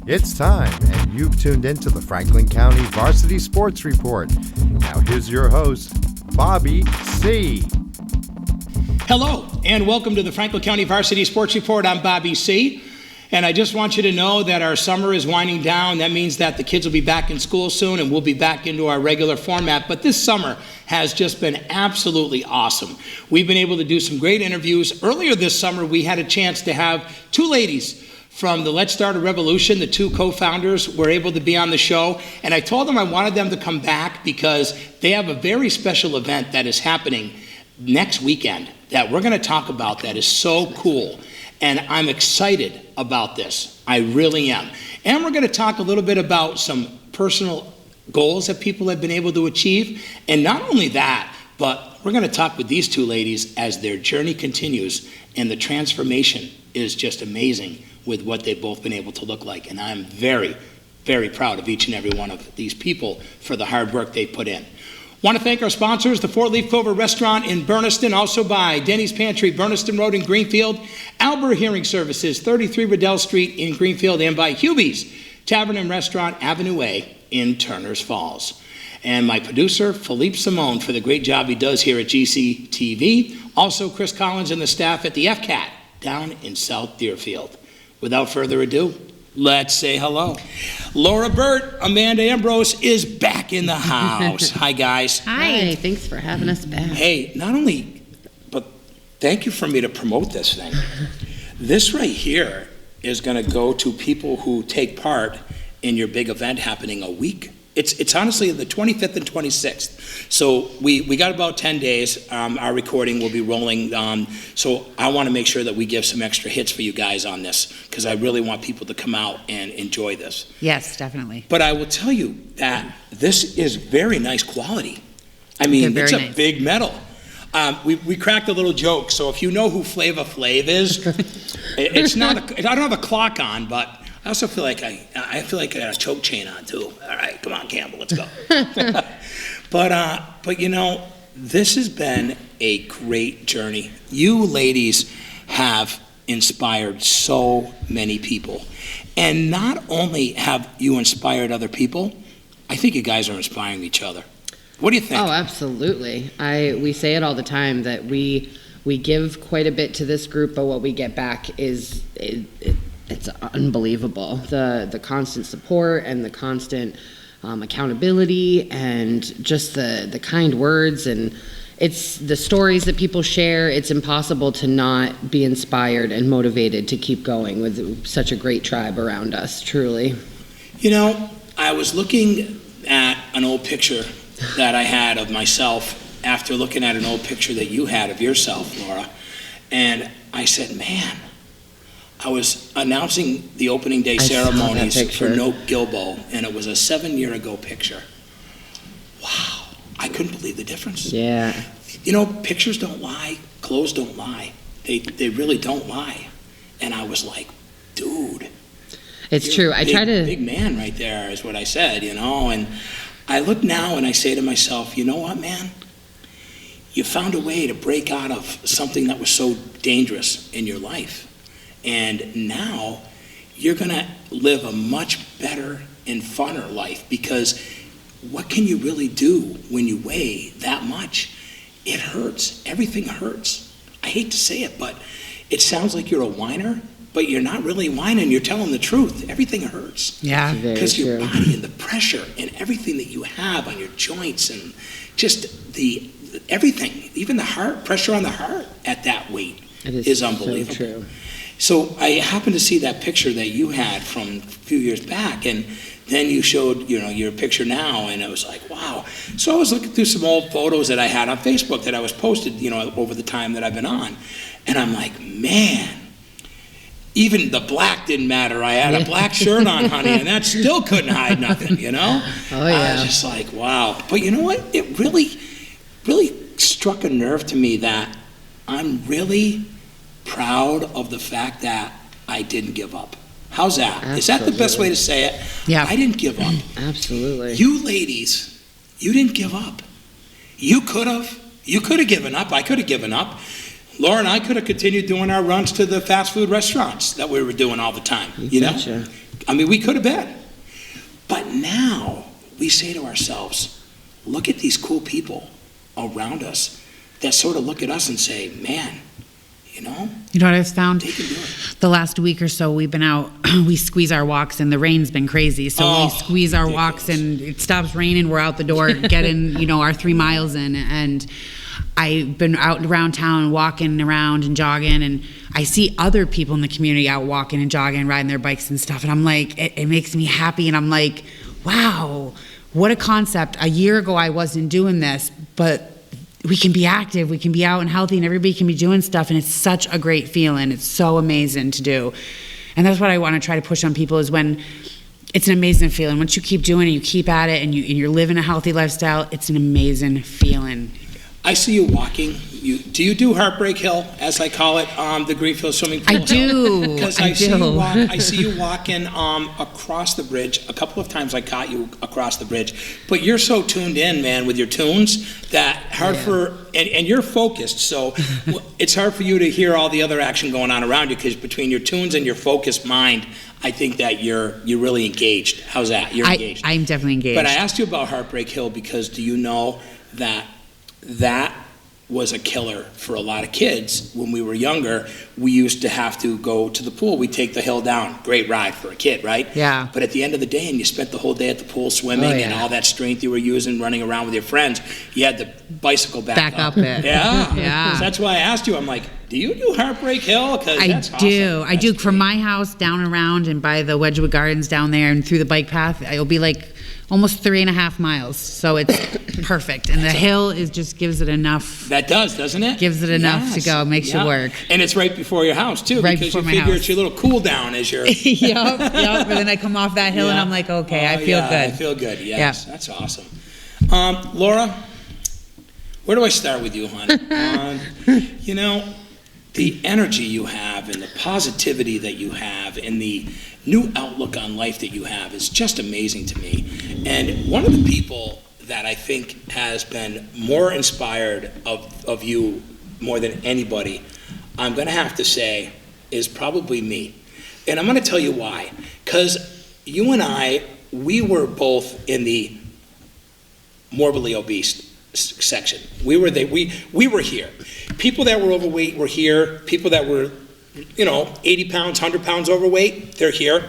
It's time, and you've tuned into the Franklin County Varsity Sports Report. Now here's your host, Bobby C. Hello, and welcome to the Franklin County Varsity Sports Report. I'm Bobby C. And I just want you to know that our summer is winding down. That means that the kids will be back in school soon, and we'll be back into our regular format. But this summer has just been absolutely awesome. We've been able to do some great interviews. Earlier this summer, we had a chance to have two ladies from the Let's Start a Revolution. The two co-founders were able to be on the show, and I told them I wanted them to come back because they have a very special event that is happening next weekend that we're going to talk about that is so cool, and I'm excited about this. I really am. And we're going to talk a little bit about some personal goals that people have been able to achieve, and not only that, but we're going to talk with these two ladies as their journey continues, and the transformation is just amazing with what they've both been able to look like. And I'm very, very proud of each and every one of these people for the hard work they put in. Want to thank our sponsors, the Four Leaf Clover Restaurant in Berniston, also by Denny's Pantry, Berniston Road in Greenfield, Albert Hearing Services, 33 Riddell Street in Greenfield, and by Hubie's Tavern and Restaurant, Avenue A in Turners Falls. And my producer, Philippe Simone, for the great job he does here at GCTV. Also, Chris Collins and the staff at the FCAT down in South Deerfield. Without further ado, let's say hello. Laura Burt, Amanda Ambrose is back in the house. Hi, guys. Hi. Thanks for having us back. Hey, not only, but thank you for me to promote this thing. This right here is going to go to people who take part in your big event happening a week. It's honestly the 25th and 26th. So we got about 10 days. Our recording will be rolling. So I want to make sure that we give some extra hits for you guys on this because I really want people to come out and enjoy this. Yes, definitely. But I will tell you that this is very nice quality. I mean, it's a big metal. We cracked a little joke. So if you know who Flava Flav is, it's not. I don't have a clock on, but I also feel like I feel like I got a choke chain on too. All right, come on, Campbell, let's go. But you know, this has been a great journey. You ladies have inspired so many people, and not only have you inspired other people, I think you guys are inspiring each other. What do you think? Oh, absolutely. We say it all the time that we give quite a bit to this group, but what we get back is it's unbelievable. The constant support and the constant accountability and just the kind words, and it's the stories that people share. It's impossible to not be inspired and motivated to keep going with such a great tribe around us, truly. You know, I was looking at an old picture that I had of myself after looking at an old picture that you had of yourself, Laura, and I said, man, I was announcing the opening day ceremonies for Note Gilbo, and it was a 7-year ago picture. Wow, I couldn't believe the difference. Yeah. You know, pictures don't lie, clothes don't lie. They really don't lie. And I was like, dude. It's true. I try to. Big man right there is what I said, you know. And I look now and I say to myself, you know what, man? You found a way to break out of something that was so dangerous in your life. And now you're going to live a much better and funner life, because what can you really do when you weigh that much? It hurts. Everything hurts. I hate to say it, but it sounds like you're a whiner, but you're not really whining. You're telling the truth. Everything hurts. Yeah, because your body and the pressure and everything that you have on your joints and just the everything, even the heart, pressure on the heart at that weight is unbelievable. So true. So I happened to see that picture that you had from a few years back, and then you showed, you know, your picture now, and it was like, wow. So I was looking through some old photos that I had on Facebook that I was posted, you know, over the time that I've been on, and I'm like, man, even the black didn't matter. I had a black shirt on, honey, and that still couldn't hide nothing, you know? Oh, yeah. I was just like, wow. But you know what? It really struck a nerve to me that I'm really proud of the fact that I didn't give up. How's that? Absolutely. Is that the best way to say it? Yeah. I didn't give up. Absolutely. You ladies, you didn't give up. You could have. You could have given up. I could have given up. Laura and I could have continued doing our runs to the fast food restaurants that we were doing all the time. You know? I mean, we could have been. But now we say to ourselves, look at these cool people around us that sort of look at us and say, man, you know what I've found? They can do it. The last week or so we've been out, we squeeze our walks, and the rain's been crazy. So we squeeze our walks, and it stops raining, we're out the door getting, our 3 miles in. And I've been out around town walking around and jogging, and I see other people in the community out walking and jogging, riding their bikes and stuff. And I'm like, it makes me happy. And I'm like, wow, what a concept. A year ago I wasn't doing this, but we can be active, we can be out and healthy, and everybody can be doing stuff, and it's such a great feeling. It's so amazing to do. And that's what I want to try to push on people, is when it's an amazing feeling. Once you keep doing it, you keep at it, and you're living a healthy lifestyle, it's an amazing feeling. I see you walking. Do you do Heartbreak Hill, as I call it, the Greenfield Swimming Pool? I do. Because I see you walking across the bridge. A couple of times I caught you across the bridge. But you're so tuned in, man, with your tunes that and you're focused. So it's hard for you to hear all the other action going on around you, because between your tunes and your focused mind, I think that you're really engaged. How's that? You're engaged. I'm definitely engaged. But I asked you about Heartbreak Hill because do you know that was a killer for a lot of kids. When we were younger, we used to have to go to the pool. We'd take the hill down. Great ride for a kid, right? Yeah. But at the end of the day, and you spent the whole day at the pool swimming and all that strength you were using running around with your friends, you had the bicycle back up. it. Yeah. Yeah. So that's why I asked you. I'm like, do you do Heartbreak Hill? I do. I do. From my house down around and by the Wedgwood Gardens down there and through the bike path, it'll be like almost 3.5 miles. So it's perfect. And the hill just gives it enough. That does, doesn't it? Gives it enough to go. Makes it work. And it's right before your house, too. Right because before you my figure house. it's your little cool down as you're... Yep. And then I come off that hill and I'm like, okay, I feel good. I feel good, yes. That's awesome. Laura, where do I start with you, hon? The energy you have and the positivity that you have and the new outlook on life that you have is just amazing to me. And one of the people that I think has been more inspired of you more than anybody, I'm going to have to say, is probably me. And I'm going to tell you why. Because you and I, we were both in the morbidly obese section. We were here. People that were overweight were here. People that were, 80 pounds, 100 pounds overweight, they're here.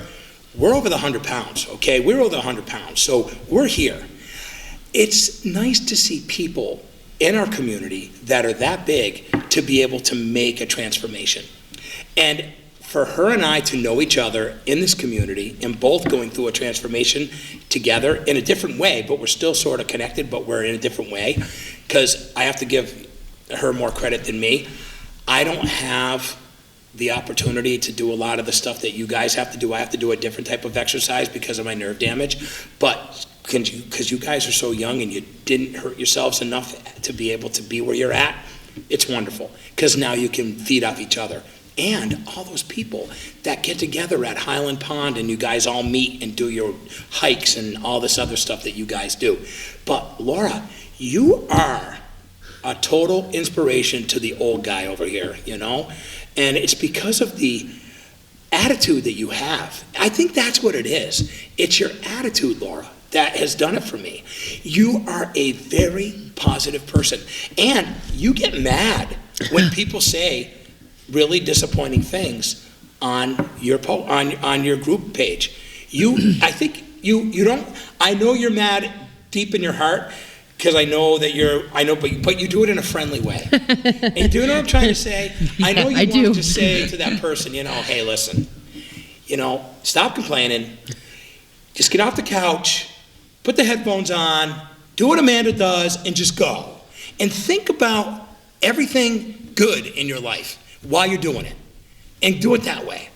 We're over the 100 pounds, okay? We're over the 100 pounds, so we're here. It's nice to see people in our community that are that big to be able to make a transformation. And for her and I to know each other in this community and both going through a transformation together in a different way, but we're still sort of connected, but we're in a different way, because I have to give her more credit than me. I don't have the opportunity to do a lot of the stuff that you guys have to do. I have to do a different type of exercise because of my nerve damage, but because you guys are so young and you didn't hurt yourselves enough to be able to be where you're at, it's wonderful, because now you can feed off each other. And all those people that get together at Highland Pond and you guys all meet and do your hikes and all this other stuff that you guys do. But Laura, you are a total inspiration to the old guy over here, And it's because of the attitude that you have. I think that's what it is. It's your attitude, Laura, that has done it for me. You are a very positive person. And you get mad when people say really disappointing things on your on your group page. I think you don't. I know you're mad deep in your heart, because I know, but you do it in a friendly way. And do you know what I'm trying to say? I know you want to say to that person, hey, listen, stop complaining. Just get off the couch, put the headphones on, do what Amanda does, and just go. And think about everything good in your life while you're doing it, and do it that way.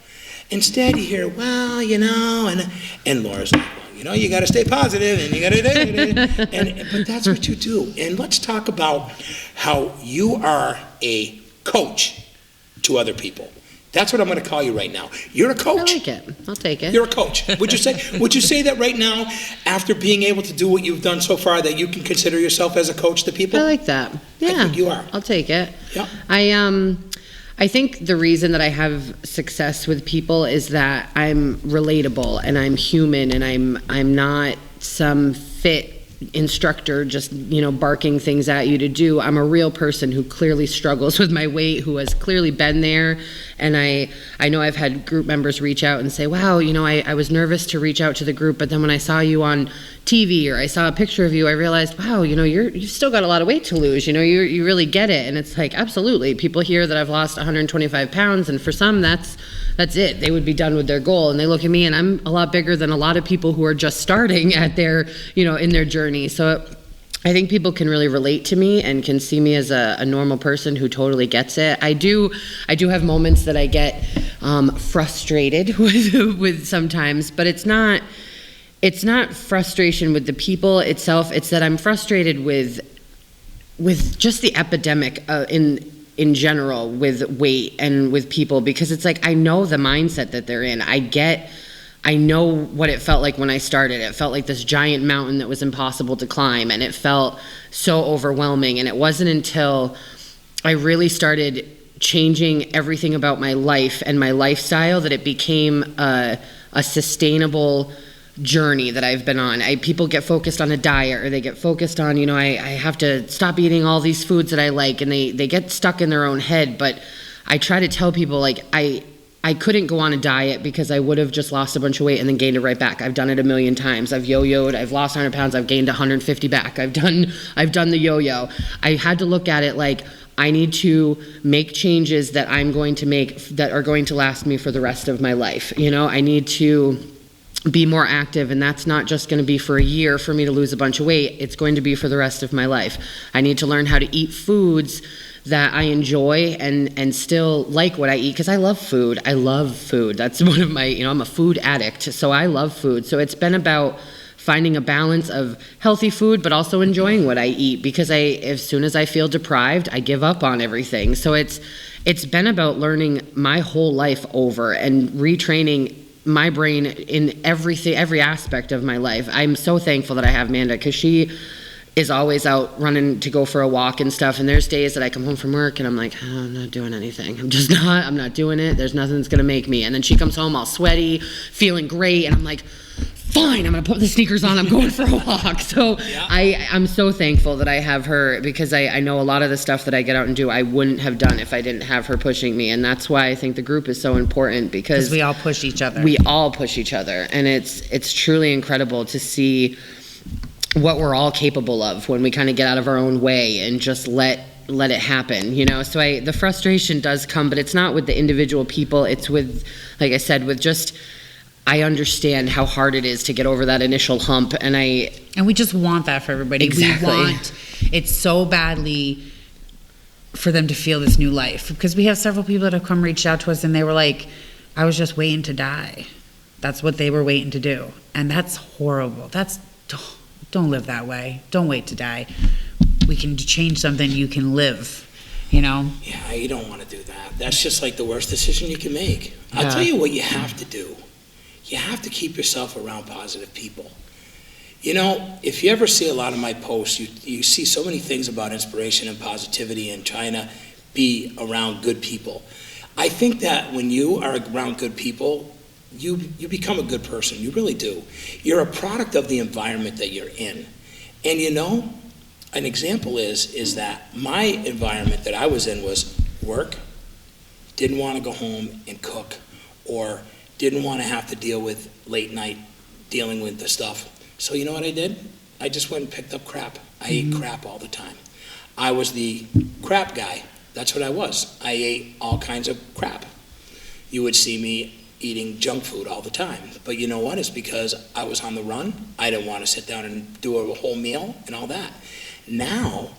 Instead, you hear, and Laura's like, you got to stay positive, and you got to, but that's what you do. And let's talk about how you are a coach to other people. That's what I'm going to call you right now. You're a coach. I like it. I'll take it. You're a coach. Would you say that right now, after being able to do what you've done so far, that you can consider yourself as a coach to people? I like that. Yeah. I think you are. I'll take it. Yeah. I think the reason that I have success with people is that I'm relatable and I'm human, and I'm not some fit instructor just, barking things at you to do. I'm a real person who clearly struggles with my weight, who has clearly been there. And I know I've had group members reach out and say, wow, I was nervous to reach out to the group, but then when I saw you on TV or I saw a picture of you, I realized, wow, you've still got a lot of weight to lose. You really get it. And it's like, absolutely. People hear that I've lost 125 pounds, and for some, that's it. They would be done with their goal. And they look at me, and I'm a lot bigger than a lot of people who are just starting at their, in their journey. So I think people can really relate to me and can see me as a normal person who totally gets it. I do have moments that I get frustrated with sometimes, but it's not frustration with the people itself. It's that I'm frustrated with just the epidemic in general with weight and with people, because it's like, I know the mindset that they're in. I know what it felt like when I started. It felt like this giant mountain that was impossible to climb, and it felt so overwhelming. And it wasn't until I really started changing everything about my life and my lifestyle that it became a sustainable journey that I've been on. People get focused on a diet, or they get focused on, I have to stop eating all these foods that I like, and they get stuck in their own head. But I try to tell people, like, I couldn't go on a diet because I would have just lost a bunch of weight and then gained it right back. I've done it a million times. I've yo-yoed. I've lost 100 pounds. I've gained 150 back. I've done the yo-yo. I had to look at it like, I need to make changes that I'm going to make that are going to last me for the rest of my life. I need to be more active, and that's not just going to be for a year for me to lose a bunch of weight. It's going to be for the rest of my life. I need to learn how to eat foods that I enjoy and still like what I eat, because I love food. That's one of my, I'm a food addict, so I love food. So it's been about finding a balance of healthy food, but also enjoying what I eat, because as soon as I feel deprived, I give up on everything. So it's been about learning my whole life over and retraining my brain in every aspect of my life. I'm so thankful that I have Amanda, because she is always out running to go for a walk and stuff. And there's days that I come home from work and I'm like, oh, I'm not doing anything. I'm not doing it. There's nothing that's going to make me. And then she comes home all sweaty, feeling great. And I'm like, fine, I'm going to put the sneakers on. I'm going for a walk. So yeah. I'm so thankful that I have her, because I know a lot of the stuff that I get out and do, I wouldn't have done if I didn't have her pushing me. And that's why I think the group is so important, because we all push each other. We all push each other. And it's truly incredible to see what we're all capable of when we kind of get out of our own way and just let it happen, So the frustration does come, but it's not with the individual people. It's with, like I said, with just, I understand how hard it is to get over that initial hump, and we just want that for everybody. Exactly. We want it so badly for them to feel this new life, because we have several people that have reached out to us, and they were like, I was just waiting to die. That's what they were waiting to do, and that's horrible. Don't live that way. Don't wait to die. We can change something. You can live, Yeah, you don't want to do that. That's just like the worst decision you can make. I'll tell you what you have to do. You have to keep yourself around positive people. If you ever see a lot of my posts, you see so many things about inspiration and positivity and trying to be around good people. I think that when you are around good people, you become a good person. You really do. You're a product of the environment that you're in. And an example is that my environment that I was in was work, didn't want to go home and cook, or didn't want to have to deal with late night dealing with the stuff. So you know what I did? I just went and picked up crap. I ate crap all the time. I was the crap guy. That's what I was. I ate all kinds of crap. You would see me eating junk food all the time. But you know what? It's because I was on the run. I didn't want to sit down and do a whole meal and all that. Now,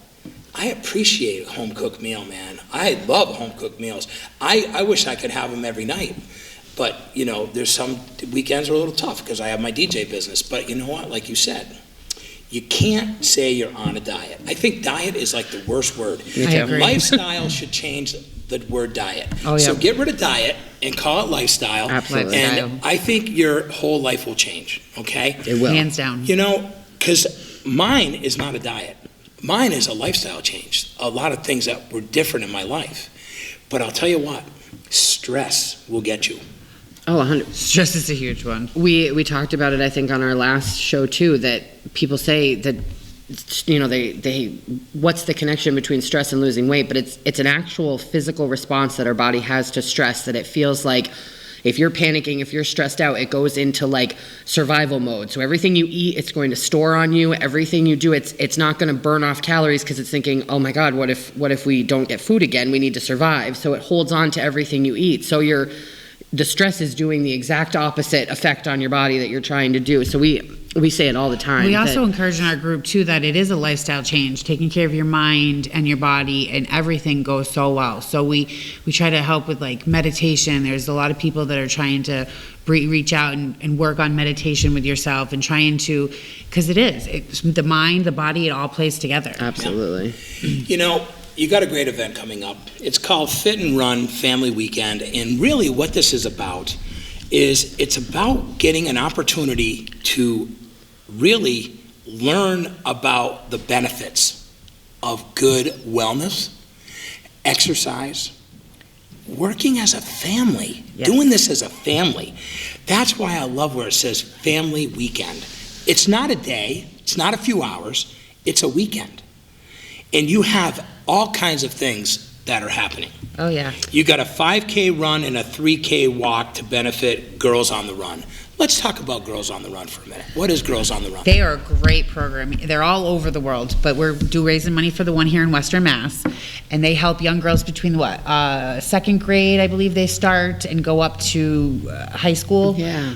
I appreciate a home-cooked meal, man. I love home-cooked meals. I wish I could have them every night. But, there's some weekends are a little tough because I have my DJ business. But you know what? Like you said, you can't say you're on a diet. I think diet is like the worst word. I agree. Lifestyle should change the word diet. Oh, yeah. So get rid of diet and call it lifestyle. Absolutely. And I think your whole life will change, okay? It will. Hands down. Because mine is not a diet. Mine is a lifestyle change. A lot of things that were different in my life. But I'll tell you what, stress will get you. Oh, 100. Stress is a huge one. We talked about it, I think, on our last show too, that people say that, you know, they what's the connection between stress and losing weight? But it's an actual physical response that our body has to stress, that it feels like if you're panicking, if you're stressed out, it goes into like survival mode. So everything you eat, it's going to store on you. Everything you do, it's not going to burn off calories because it's thinking, oh my God, what if we don't get food again? We need to survive. So it holds on to everything you eat. So the stress is doing the exact opposite effect on your body that you're trying to do. So we say it all the time. We also encourage in our group too that it is a lifestyle change. Taking care of your mind and your body and everything goes so well. So we try to help with like meditation. There's a lot of people that are trying to reach out and work on meditation with yourself and trying to, because it's the mind, the body, it all plays together. Absolutely. You know, you got a great event coming up. It's called Fit and Run Family Weekend, and really what this is about is it's about getting an opportunity to really learn about the benefits of good wellness, exercise, working as a family, doing this as a family. That's why I love where it says Family Weekend. It's not a day, it's not a few hours, it's a weekend. And you have all kinds of things that are happening. Oh, yeah. You got a 5K run and a 3K walk to benefit Girls on the Run. Let's talk about Girls on the Run for a minute. What is Girls on the Run? They are a great program. They're all over the world, but we're raising money for the one here in Western Mass, and they help young girls between second grade, I believe they start, and go up to high school. Yeah.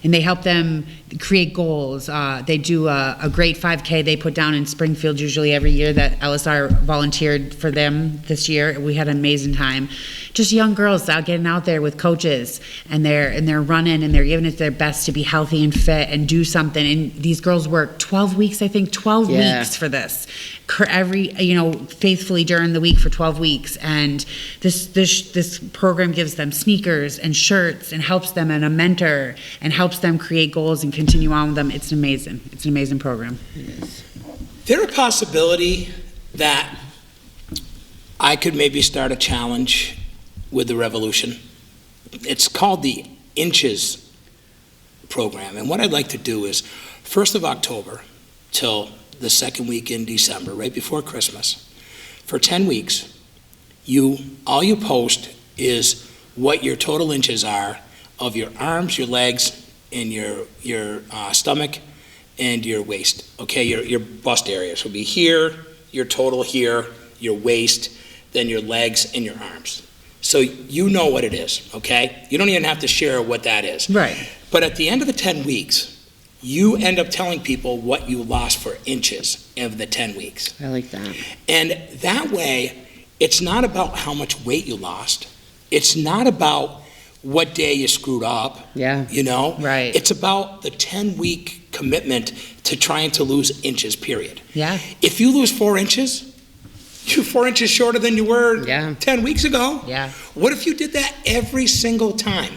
And they help them create goals. They do a great 5K they put down in Springfield usually every year that LSR volunteered for them this year. We had an amazing time. Just young girls out getting out there with coaches, and they're running and they're giving it their best to be healthy and fit and do something. And these girls work 12 weeks, I think, 12 weeks for this. Faithfully during the week for 12 weeks. And this program gives them sneakers and shirts and helps them, and a mentor, and helps them create goals and continue on with them. It's an amazing program. Yes. There a possibility that I could maybe start a challenge with the Revolution? It's called the Inches program. And what I'd like to do is 1st of October till the second week in December, right before Christmas, for 10 weeks, all you post is what your total inches are of your arms, your legs, and your stomach, and your waist. Okay, your bust areas will be here, your total here, your waist, then your legs and your arms. So you know what it is, okay? You don't even have to share what that is. Right. But at the end of the 10 weeks, you end up telling people what you lost for inches of the 10 weeks. I like that. And that way, it's not about how much weight you lost. It's not about what day you screwed up. Yeah. Right. It's about the 10-week commitment to trying to lose inches, period. Yeah. If you lose 4 inches, you're 4 inches shorter than you were 10 weeks ago. Yeah. What if you did that every single time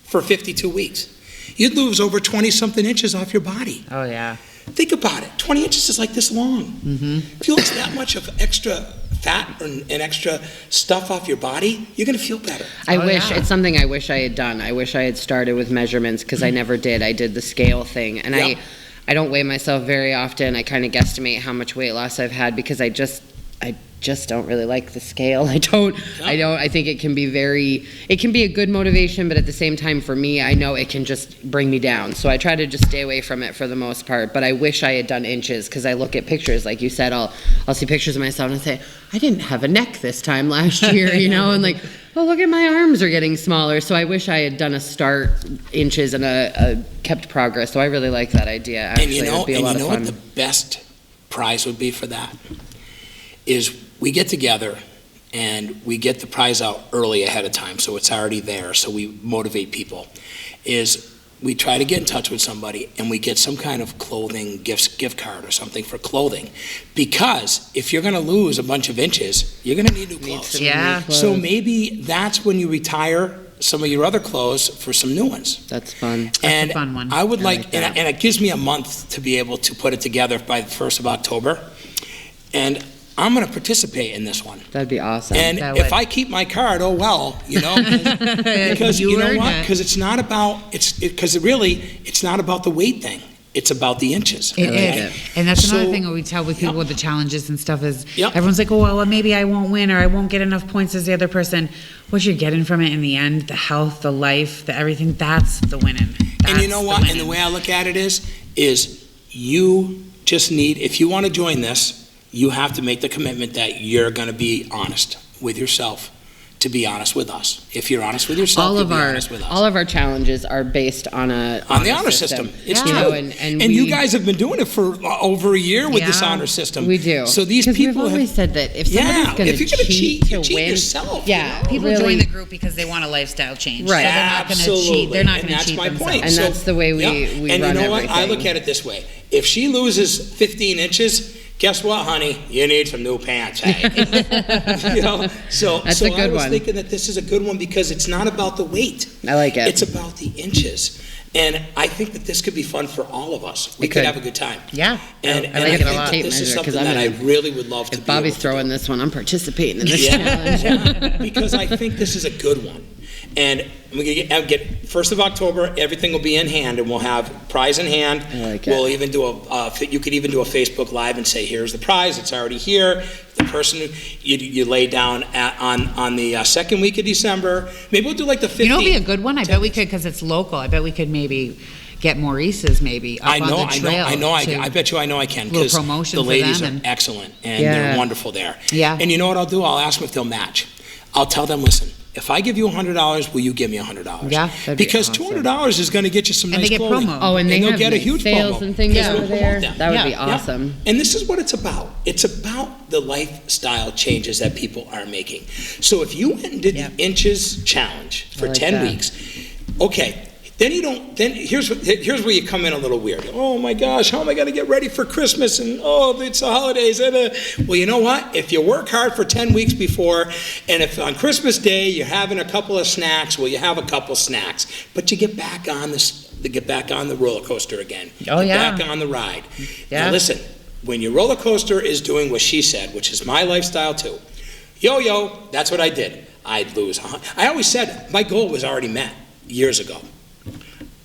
for 52 weeks? You'd lose over 20-something inches off your body. Oh, yeah. Think about it. 20 inches is like this long. Mm-hmm. If you lose that much of extra fat and extra stuff off your body, you're going to feel better. It's something I wish I had done. I wish I had started with measurements, because I never did. I did the scale thing. And I don't weigh myself very often. I kind of guesstimate how much weight loss I've had, because I just don't really like the scale. I think it can be a good motivation, but at the same time, for me, I know it can just bring me down. So I try to just stay away from it for the most part. But I wish I had done inches, because I look at pictures, like you said, I'll see pictures of myself and I say, I didn't have a neck this time last year, and like, oh, look at my arms are getting smaller. So I wish I had done a start inches and a kept progress. So I really like that idea. Actually, and it'd be a lot of fun. What the best prize would be for that is we get together and we get the prize out early ahead of time, so it's already there, so we motivate people, is we try to get in touch with somebody and we get some kind of clothing gift card or something for clothing, because if you're going to lose a bunch of inches, you're going to need new clothes. Yeah. So maybe that's when you retire some of your other clothes for some new ones. That's fun. That's a fun one. I would like that. and it gives me a month to be able to put it together by the 1st of October. And I'm going to participate in this one. That'd be awesome. And if I keep my card, oh well, because you know what? Because it's not about it's not about the weight thing. It's about the inches. It is. And that's another thing that we tell with people with the challenges and stuff is Yep. everyone's like, oh, well, maybe I won't win or I won't get enough points as the other person. What you're getting from it in the end, the health, the life, the everything, that's the winning. And you know what? And the way I look at it is you just need, if you want to join this, you have to make the commitment that you're going to be honest with yourself, to be honest with us. If you're honest with yourself, you'll be honest with us. All of our challenges are based on the honor system. It's true. You know, and you guys have been doing it for over a year with this honor system. We do. So these people we've always said that if somebody's going to cheat to cheat win, yourself. Yeah, People really, join the group because they want a lifestyle change. Right. So they're not going to Absolutely. cheat. They're not going to And cheat that's my themselves. point. And that's the way we run everything. And you know what? I look at it this way. If she loses 15 inches, guess what, honey? You need some new pants. Hey. So That's a good I was one. thinking that this is a good one because it's not about the weight. I like it. It's about the inches. And I think that this could be fun for all of us. We could have a good time. Yeah. And I like I it a think lot. that this is Tape measure, something 'cause that I really would love to If be Bobby's able to throwing this one, I'm participating in this challenge. yeah, because I think this is a good one. And we're going to get 1st of October, everything will be in hand, and we'll have prize in hand. I like it. We'll even do you could even do a Facebook Live and say, here's the prize, it's already here. The person you lay down on the second week of December. Maybe we'll do like the 15th. You know, it'd be a good one. I bet we could, because it's local. I bet we could maybe get Maurice's maybe up on the trail. I bet you I know I can. Little Because promotion the for ladies them are excellent, and Yeah. they're wonderful there. Yeah. And you know what I'll do? I'll ask them if they'll match. I'll tell them, listen, if I give you $100, will you give me $100? Yeah, that'd be because awesome. $200 is going to get you some And nice they get clothing. promo. Oh, and they'll have get a huge sales promo. and things Yeah, over we'll there. promote them. That would Yeah, be yeah. awesome. And this is what it's about. It's about the lifestyle changes that people are making. So if you went and did the inches challenge for like 10 that. weeks, okay. Then here's where you come in a little weird. Oh my gosh, how am I going to get ready for Christmas? And it's the holidays. Well, you know what? If you work hard for 10 weeks before, and if on Christmas Day you're having a couple of snacks, well, you have a couple snacks, but you get back on the roller coaster again. Oh, yeah. Back on the ride. Yeah. Now listen, when your roller coaster is doing what she said, which is my lifestyle too. Yo-yo, that's what I did. I'd lose. I always said my goal was already met years ago.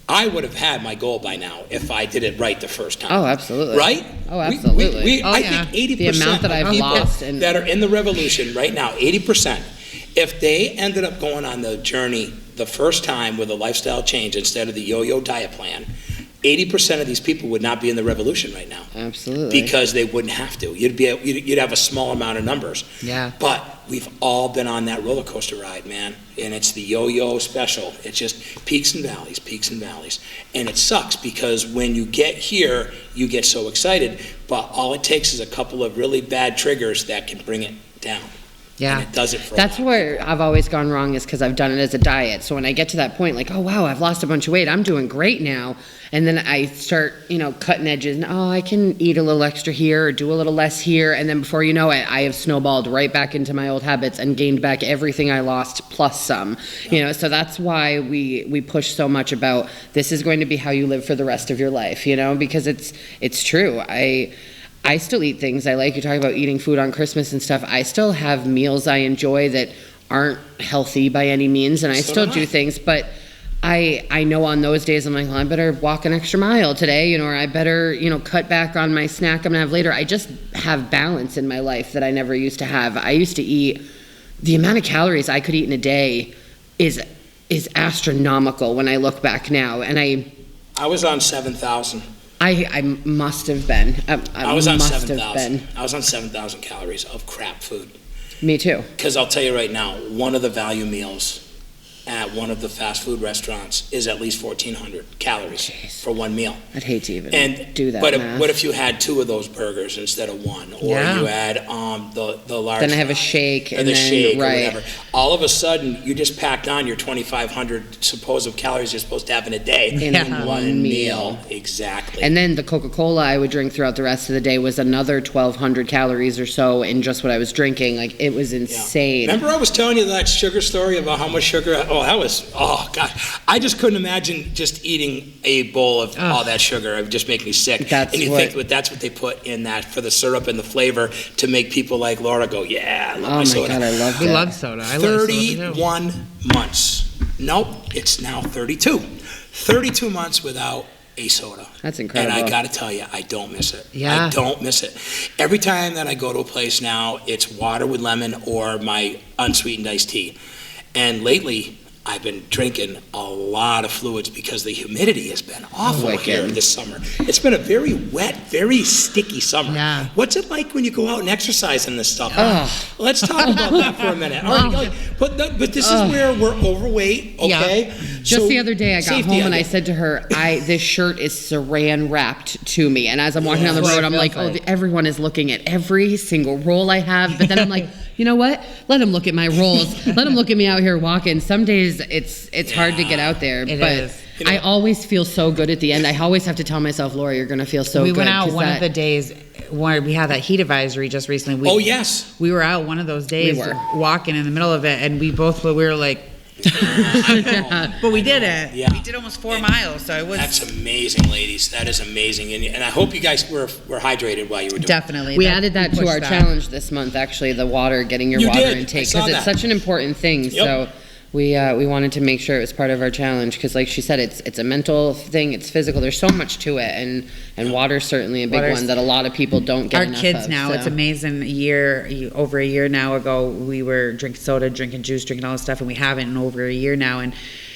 I would have had my goal by now if I did it right the first time. Oh, absolutely. Right? Oh, absolutely. I think 80% The amount that I've of people lost that are in the revolution right now, 80%, if they ended up going on the journey the first time with a lifestyle change instead of the yo-yo diet plan, 80% of these people would not be in the revolution right now. Absolutely. Because they wouldn't have to. You'd have a small amount of numbers. Yeah. But we've all been on that roller coaster ride, man. And it's the yo-yo special. It's just peaks and valleys, peaks and valleys. And it sucks because when you get here, you get so excited. But all it takes is a couple of really bad triggers that can bring it down. Yeah. And it does it for That's a lot. where I've always gone wrong, is because I've done it as a diet. So when I get to that point, like, oh, wow, I've lost a bunch of weight. I'm doing great now. And then I start, cutting edges. And, I can eat a little extra here or do a little less here. And then before you know it, I have snowballed right back into my old habits and gained back everything I lost plus some. So that's why we push so much about this is going to be how you live for the rest of your life, because it's true. I still eat things I like. You're talking about eating food on Christmas and stuff. I still have meals I enjoy that aren't healthy by any means, and I still do things, but I know on those days I'm like, well, I better walk an extra mile today, or I better, cut back on my snack I'm gonna have later. I just have balance in my life that I never used to have. I used to eat, the amount of calories I could eat in a day is astronomical when I look back now, and I was on 7,000. I must have been. I was on must have 7,000. been. I was on 7,000 calories of crap food. Me too. Because I'll tell you right now, one of the value meals at one of the fast food restaurants is at least 1,400 calories for one meal. I'd hate to even do that. But math. what if you had 2 of those burgers instead of 1, or Yeah. you had the large? Then I have a shake or and the then- shake or right. whatever. All of a sudden, you just packed on your 2,500 supposed calories you're supposed to have in a day In one meal. Exactly. And then the Coca-Cola I would drink throughout the rest of the day was another 1,200 calories or so in just what I was drinking. Like, it was insane. Remember I was telling you that sugar story about how much sugar? oh God. I just couldn't imagine just eating a bowl of all that sugar. It would just make me sick. That's what they put in that for the syrup and the flavor to make people like Laura go, yeah, I love my soda. God, I love that. We love soda. I 31 months. Nope, it's now 32. 32 months without a soda. That's incredible. And I got to tell you, I don't miss it. Yeah. I don't miss it. Every time that I go to a place now, it's water with lemon or my unsweetened iced tea. And lately, I've been drinking a lot of fluids because the humidity has been awful here this summer. It's been a very wet, very sticky summer. Yeah. What's it like when you go out and exercise in this stuff? Let's talk about that for a minute. All right, but this is where we're overweight, okay? Yeah. Just the other day, I got home and I said to her, this shirt is saran wrapped to me. And as I'm walking down the road, I'm like, everyone is looking at every single roll I have. But then I'm like, you know what? Let them look at my rolls. Let them look at me out here walking. Some days it's hard to get out there, but I always feel so good at the end. I always have to tell myself, Laura, you're going to feel so good. We went out one of the days where we had that heat advisory just recently. We were out one of those days walking in the middle of it, and we were like, but we did it. Yeah. We did almost 4 miles, so it was. That's amazing, ladies. That is amazing, and I hope you guys were hydrated while you were doing it. Definitely. We added that to our challenge this month. Actually, the water, getting your water intake, because it's such an important thing. Yep. So we wanted to make sure it was part of our challenge because, like she said, it's a mental thing, it's physical. There's so much to it, and water's certainly a big one that a lot of people don't get enough of. Our kids now, it's amazing. Over a year now ago, we were drinking soda, drinking juice, drinking all this stuff, and we haven't in over a year now. And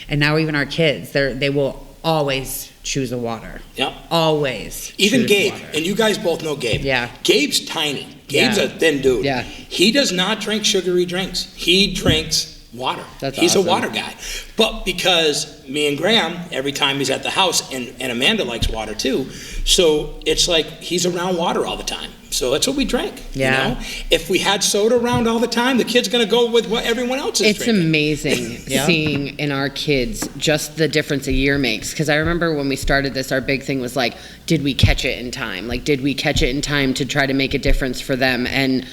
now even our kids, they will always choose a water. Yep. Always. Even Gabe, and you guys both know Gabe. Yeah. Gabe's tiny. Gabe's a thin dude. Yeah. He does not drink sugary drinks. He drinks water. He's awesome. A water guy. But because me and Graham, every time he's at the house, and Amanda likes water too, so it's like he's around water all the time. So that's what we drink. Yeah. You know? If we had soda around all the time, the kid's going to go with what everyone else is drinking. It's amazing seeing in our kids just the difference a year makes. Because I remember when we started this, our big thing was like, did we catch it in time? Like, did we catch it in time to try to make a difference for them? And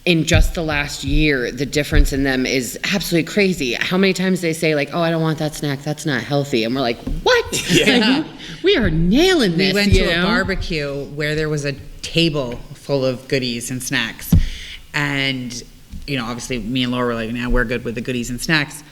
in just the last year, the difference in them is absolutely crazy. How many times they say, like, oh, I don't want that snack, that's not healthy. And we're like, what? Yeah. Like, we are nailing this. We went to a barbecue where there was a table full of goodies and snacks. And, obviously me and Laura were like, we're good with the goodies and snacks.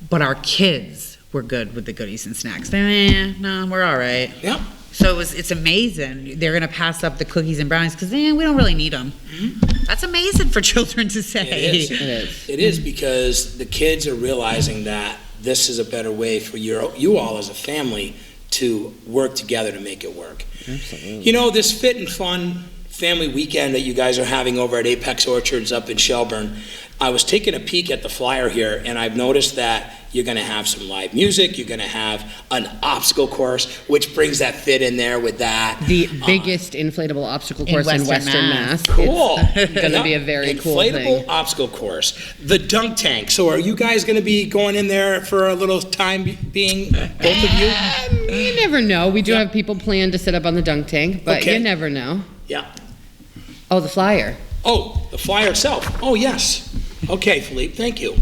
But our kids were good with the goodies and snacks. They're, no, we're all right. Yeah. So it's amazing. They're going to pass up the cookies and brownies because we don't really need them. Mm-hmm. That's amazing for children to say. It is because the kids are realizing that this is a better way for you all as a family to work together to make it work. Absolutely. This fit and fun family weekend that you guys are having over at Apex Orchards up in Shelburne, I was taking a peek at the flyer here, and I've noticed that you're going to have some live music. You're going to have an obstacle course, which brings that fit in there with that. The biggest inflatable obstacle course in Western Mass. Cool. It's going to be a very cool thing. Inflatable obstacle course. The dunk tank. So are you guys going to be going in there for a little time being, both of you? You never know. We do have people planned to sit up on the dunk tank, but you never know. Yeah. Oh, the flyer. Oh, the flyer itself. Oh, yes. Okay, Philippe, thank you.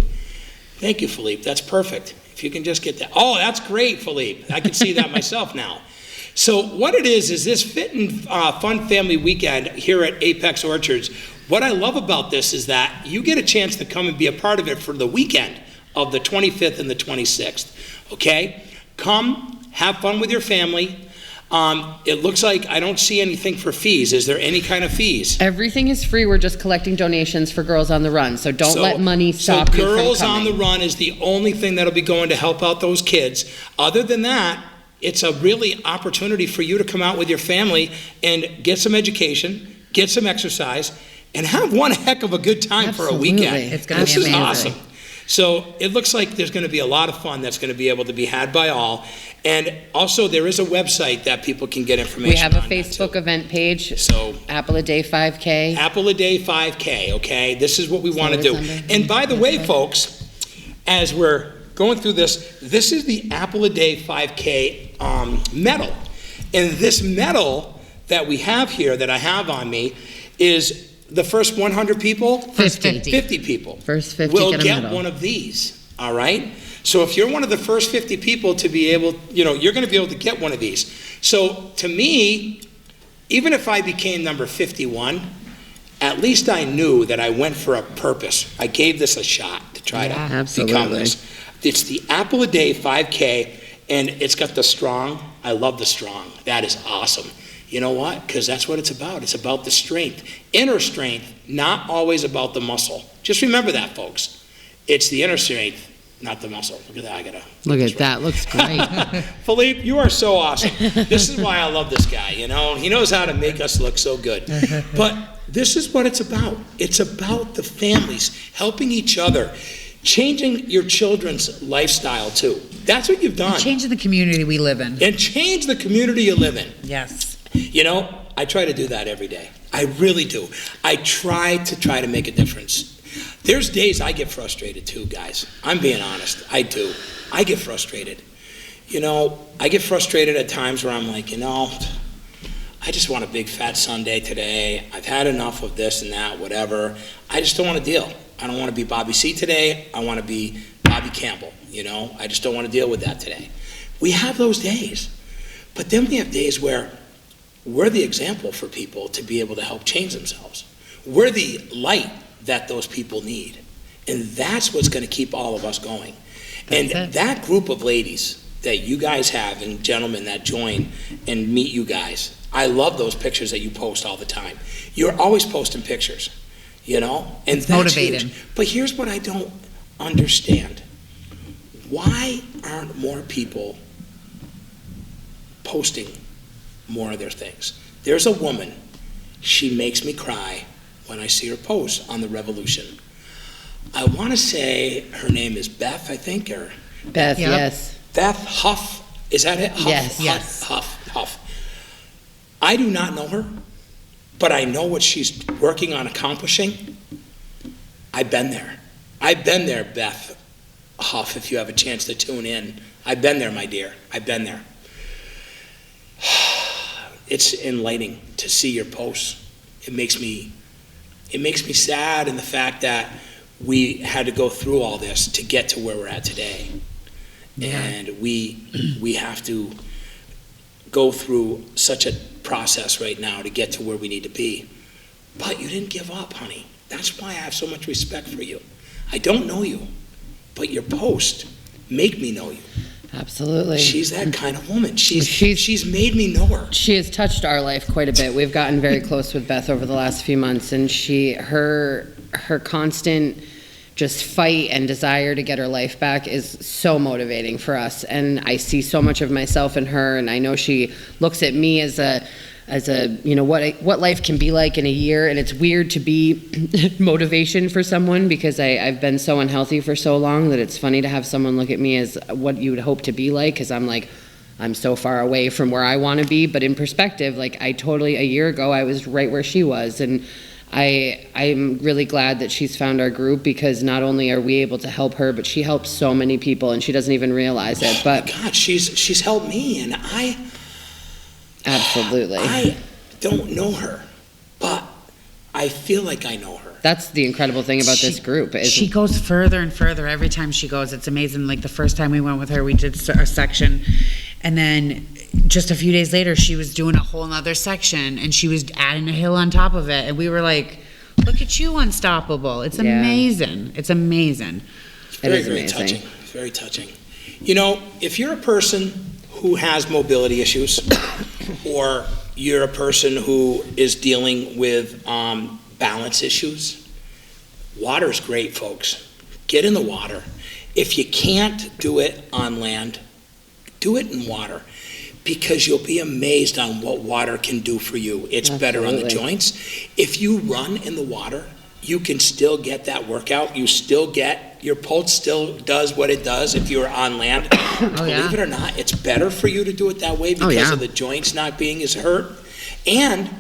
Thank you, Philippe. That's perfect. If you can just get that. Oh, that's great, Philippe. I can see that myself now. So what it is this fit and fun family weekend here at Apex Orchards. What I love about this is that you get a chance to come and be a part of it for the weekend of the 25th and the 26th. Okay? Come, have fun with your family. It looks like I don't see anything for fees. Is there any kind of fees? Everything is free. We're just collecting donations for Girls on the Run. So don't let money stop you from coming. Girls on the Run is the only thing that'll be going to help out those kids. Other than that, it's a really opportunity for you to come out with your family and get some education, get some exercise, and have one heck of a good time for a weekend. It's going to be amazing. This is awesome. So it looks like there's going to be a lot of fun that's going to be able to be had by all. And also there is a website that people can get information on. We have a Facebook event page. So Apple a Day 5K. Apple a Day 5K, okay? This is what we want to do. And by the way, folks, as we're going through this is the Apple a Day 5K medal. And this medal that we have here, that I have on me, is the first 100 people? 50 people. First 50 will get a get medal. one of these. all right? So if you're one of the first 50 people to be able, you're going to be able to get one of these. So to me, even if I became number 51, at least I knew that I went for a purpose. I gave this a shot to try to become this. It's the Apple a Day 5K, and it's got the strong. I love the strong. That is awesome. You know what? Because that's what it's about. It's about the strength. Inner strength, not always about the muscle. Just remember that, folks. It's the inner strength, not the muscle. Look at that. I gotta look at that. Looks great. Philippe, you are so awesome. This is why I love this guy. He knows how to make us look so good. But this is what it's about. It's about the families helping each other, changing your children's lifestyle too. That's what you've done. Changing the community we live in. And change the community you live in. Yes. I try to do that every day. I really do. I try to make a difference. There's days I get frustrated too, guys. I'm being honest. I do. I get frustrated. I get frustrated at times where I'm like, I just want a big fat sundae today. I've had enough of this and that, whatever. I just don't want to deal. I don't want to be Bobby C today. I want to be Bobby Campbell. I just don't want to deal with that today. We have those days. But then we have days where we're the example for people to be able to help change themselves. We're the light that those people need. And that's what's going to keep all of us going. That group of ladies that you guys have and gentlemen that join and meet you guys, I love those pictures that you post all the time. You're always posting pictures, and it's that's motivating. huge. But here's what I don't understand. Why aren't more people posting more of their things? There's a woman, she makes me cry when I see her post on the Revolution. I want to say her name is Beth, I think, or Beth, yep. Yes. Beth Huff, is that it? Huff, yes. Huff. I do not know her, but I know what she's working on accomplishing. I've been there, Beth Huff, if you have a chance to tune in. I've been there, my dear. I've been there. It's enlightening to see your posts. It makes me sad in the fact that we had to go through all this to get to where we're at today. Yeah. And we have to go through such a process right now to get to where we need to be. But you didn't give up, honey. That's why I have so much respect for you. I don't know you, but your posts make me know you. Absolutely. She's that kind of woman. She's made me know her. She has touched our life quite a bit. We've gotten very close with Beth over the last few months, and her constant just fight and desire to get her life back is so motivating for us. And I see so much of myself in her, and I know she looks at me as a what life can be like in a year. And it's weird to be motivation for someone, because I've been so unhealthy for so long that it's funny to have someone look at me as what you would hope to be like, because I'm so far away from where I want to be. But in perspective, a year ago I was right where she was. And I'm really glad that she's found our group, because not only are we able to help her, but she helps so many people, and she doesn't even realize it. But God, she's helped me, and absolutely. I don't know her, but I feel like I know her. That's the incredible thing about this group. She goes further and further every time she goes. It's amazing. Like the first time we went with her, we did a section, and then just a few days later, she was doing a whole nother section, and she was adding a hill on top of it. And we were like, look at you, unstoppable. It's amazing. It's amazing. It's very touching. It's very touching. If you're a person who has mobility issues, or you're a person who is dealing with balance issues, water's great, folks. Get in the water. If you can't do it on land, do it in water, because you'll be amazed on what water can do for you. It's better on the joints. If you run in the water, you can still get that workout. Your pulse still does what it does if you're on land. Believe it or not, it's better for you to do it that way because of the joints not being as hurt. And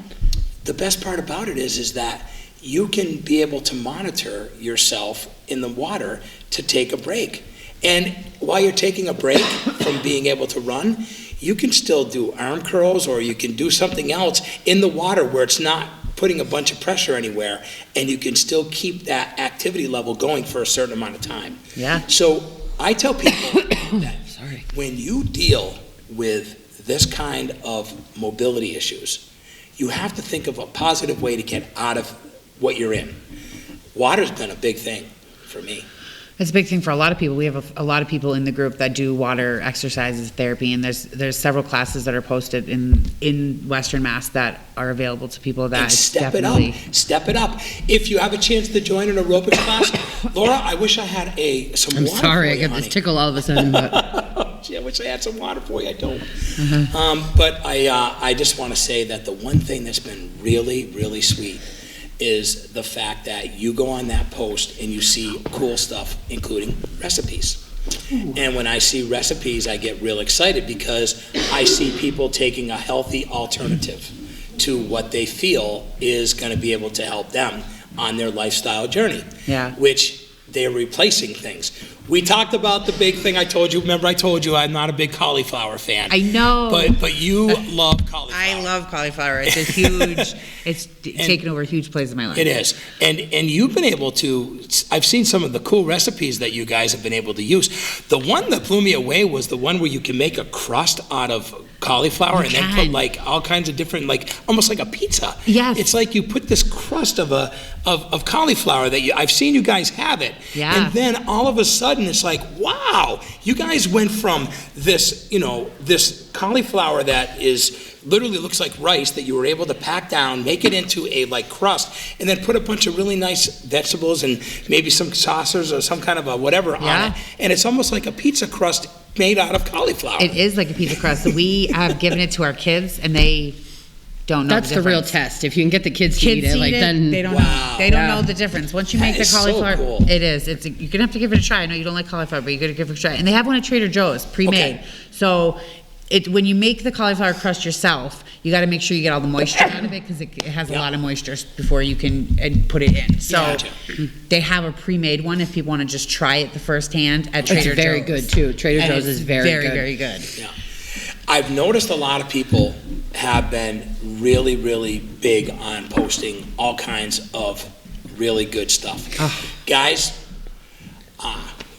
the best part about it is that you can be able to monitor yourself in the water to take a break. And while you're taking a break from being able to run, you can still do arm curls, or you can do something else in the water where it's not putting a bunch of pressure anywhere, and you can still keep that activity level going for a certain amount of time. Yeah. So I tell people that when you deal with this kind of mobility issues, you have to think of a positive way to get out of what you're in. Water's been a big thing for me. It's a big thing for a lot of people. We have a lot of people in the group that do water exercises, therapy, and there's several classes that are posted in Western Mass that are available to people that And step it up. If you have a chance to join an aerobics class, Laura, I wish I had some I'm water sorry, for I you, got honey. this tickle all of a sudden, but Gee, I wish I had some water for you. I don't. But I just want to say that the one thing that's been really, really sweet is the fact that you go on that post and you see cool stuff, including recipes. And when I see recipes, I get real excited because I see people taking a healthy alternative to what they feel is going to be able to help them on their lifestyle journey. Yeah. Which they're replacing things. We talked about the big thing I told you. Remember I told you I'm not a big cauliflower fan. I know. But you love cauliflower. I love cauliflower. It's a huge, it's taken over a huge place in my life. It is. And you've been able to, I've seen some of the cool recipes that you guys have been able to use. The one that blew me away was the one where you can make a crust out of cauliflower and then put like all kinds of different, like almost like a pizza. Yes. It's like you put this crust of cauliflower that I've seen you guys have it. Yeah. And then all of a sudden it's like, wow, you guys went from this, this cauliflower that literally looks like rice that you were able to pack down, make it into a like crust, and then put a bunch of really nice vegetables and maybe some saucers or some kind of a whatever on it. And it's almost like a pizza crust made out of cauliflower. It is like a pizza crust. So we have given it to our kids, and they don't know. that's the real test. If you can get the kids to eat it, like then they don't Wow. know. They don't know the difference. Once you make the is so cauliflower, cool. it is. You're gonna have to give it a try. I know you don't like cauliflower, but you're gonna give it a try. And they have one at Trader Joe's, pre-made. Okay. So when you make the cauliflower crust yourself, you got to make sure you get all the moisture out of it because it has a lot of moisture before you can put it in. So Gotcha. they have a pre-made one if people want to just try it the first hand at Trader Joe's. it's very good too. Trader And Joe's it's is very good. very good. Yeah. I've noticed a lot of people have been really, really big on posting all kinds of really good stuff. Guys,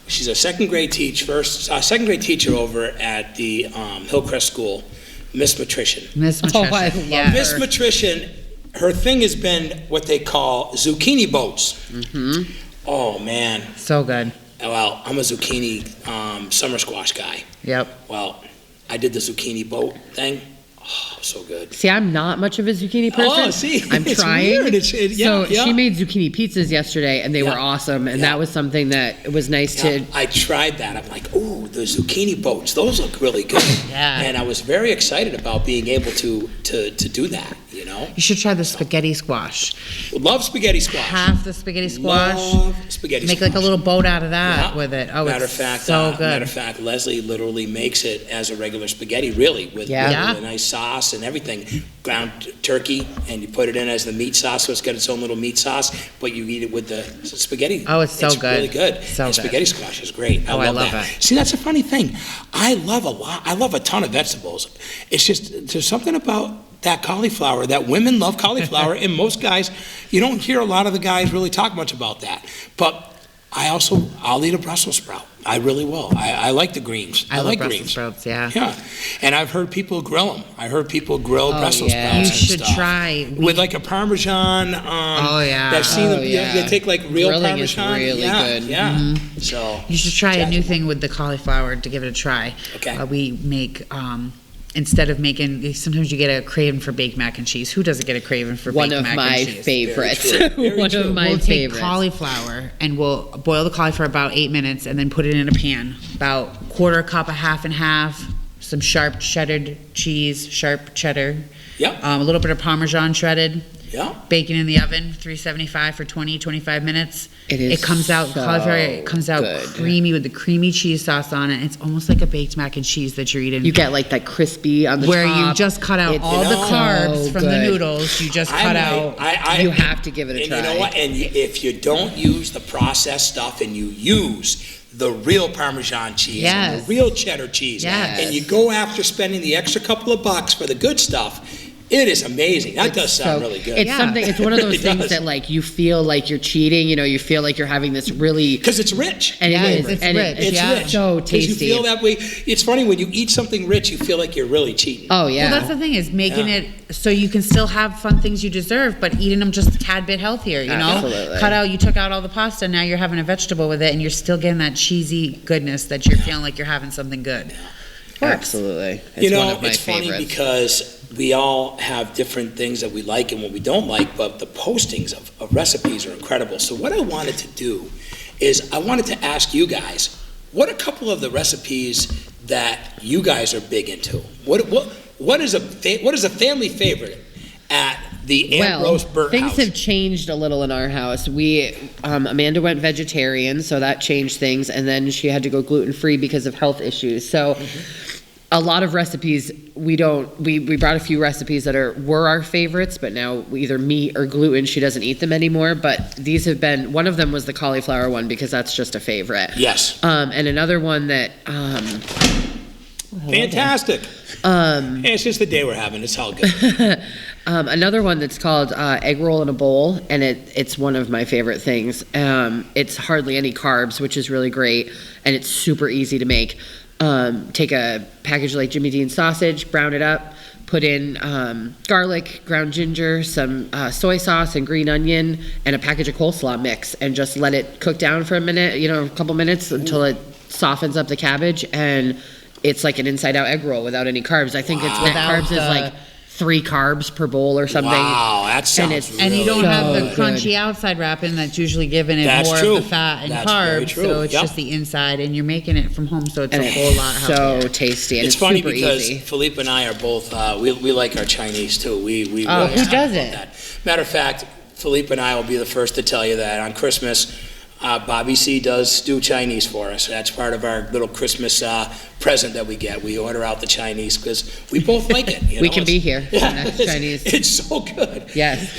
she's a second grade teacher over at the Hillcrest School, Miss Matrician. Miss Oh, Nutrition. I love yeah. Miss Matrician, her thing has been what they call zucchini boats. Mm-hmm. Oh, man. So good. Well, I'm a zucchini summer squash guy. Yep. Well, I did the zucchini boat thing. Oh, so good. See, I'm not much of a zucchini person. Oh, see, I'm it's trying. weird. So she made zucchini pizzas yesterday, and they Yeah. were awesome. And Yeah. that was something that it was nice to. I tried that. I'm like, ooh, the zucchini boats. Those look really good. Yeah. And I was very excited about being able to do that, You should try the spaghetti squash. Love spaghetti squash. Half the spaghetti squash. Love spaghetti Make squash. like a little boat out of that Yeah. with it. Oh, matter it's of fact, so good. Matter of fact, Leslie literally makes it as a regular spaghetti, really, with Yeah. a nice sauce and everything. Ground turkey, and you put it in as the meat sauce, so it's got its own little meat sauce, but you eat it with the spaghetti. Oh, it's so good. really good. So and good. spaghetti squash is great. Oh, I love love that. it. See, that's a funny thing. I love a ton of vegetables. It's just, there's something about that cauliflower, that women love cauliflower, and most guys, you don't hear a lot of the guys really talk much about that. But I'll eat a Brussels sprout. I really will. I like the greens. I love like Brussels greens. sprouts, yeah. Yeah, and I've heard people grill them. I heard people grill Brussels yeah. sprouts You and should stuff. try. With like a Parmesan. Oh, yeah. I've seen them. Oh, yeah. They take like real Grilling is Parmesan. really yeah, good. Yeah. So You should try a Jack- new thing with the cauliflower to give it a try. Okay. We make, instead of making, sometimes you get a craving for baked mac and cheese. Who doesn't get a craving for One baked of mac my and cheese? favorites. Very true. Very One true. of my We'll take favorites. cauliflower and we'll boil the cauliflower about 8 minutes and then put it in a pan. About quarter cup, a half and half, some sharp cheddar cheese, sharp cheddar, Yep. a little bit of Parmesan shredded, Yeah. bacon in the oven, 375 for 20, 25 minutes. It is It comes out, so cauliflower, it comes out good. creamy with the creamy cheese sauce on it. It's almost like a baked mac and cheese that you're eating. You get like that crispy on the where top. you just cut out It's all the so carbs from the good. noodles. You just cut out. You have to give it a and try. you know what? And if you don't use the processed stuff and you use the real Parmesan cheese and Yes. the real cheddar cheese, Yes. and you go after spending the extra couple of bucks for the good stuff, It is amazing. That does sound So really good. It's something. It's one of those It things does. that like you feel like you're cheating. You know, you feel like you're having this really Because it's rich. and Yeah, it is. it's and rich. It's Yeah. rich. So 'Cause tasty. You feel that way. It's funny when you eat something rich, you feel like you're really cheating. Oh yeah. Well, that's the thing is making Yeah. it so you can still have fun things you deserve, but eating them just a tad bit healthier, you know? Absolutely. You took out all the pasta, now you're having a vegetable with it, and you're still getting that cheesy goodness that you're feeling like you're having something good. Absolutely. It's You know, one of my it's funny favorites. because we all have different things that we like and what we don't like, but the postings of recipes are incredible. So what I wanted to do is I wanted to ask you guys, what are a couple of the recipes that you guys are big into? What is a family favorite at the Ambrose Burt things house? have changed a little in our house. We Amanda went vegetarian, so that changed things, and then she had to go gluten-free because of health issues. So a lot of recipes we brought a few recipes that were our favorites, but now either meat or gluten. She doesn't eat them anymore, but these have been, one of them was the cauliflower one because that's just a favorite. Yes. And another one that Fantastic. Hey, it's just the day we're having. It's all good. another one that's called egg roll in a bowl, and it's one of my favorite things. It's hardly any carbs, which is really great, and it's super easy to make. Take a package like Jimmy Dean sausage, brown it up, put in garlic, ground ginger, some soy sauce and green onion, and a package of coleslaw mix, and just let it cook down for a minute, a couple minutes until it softens up the cabbage, and it's like an inside-out egg roll without any carbs. I think it's net Without carbs is like 3 carbs per bowl or something. Wow, that sounds it's- really And you don't have the So crunchy good. outside wrapping that's usually giving it That's more true. of the fat and That's very carbs, true. so it's Yep. just the inside, and you're making it from home, so it's And a whole lot it's healthier. so tasty, and It's it's funny super because easy. Philippe and I are both, we like our Chinese too. We Oh, always who talk about doesn't? that. Matter of fact, Philippe and I will be the first to tell you that on Christmas, Bobby C does do Chinese for us. That's part of our little Christmas present that we get. We order out the Chinese because we both like it. We can be here for Yeah, next it's- Chinese. It's so good. Yes.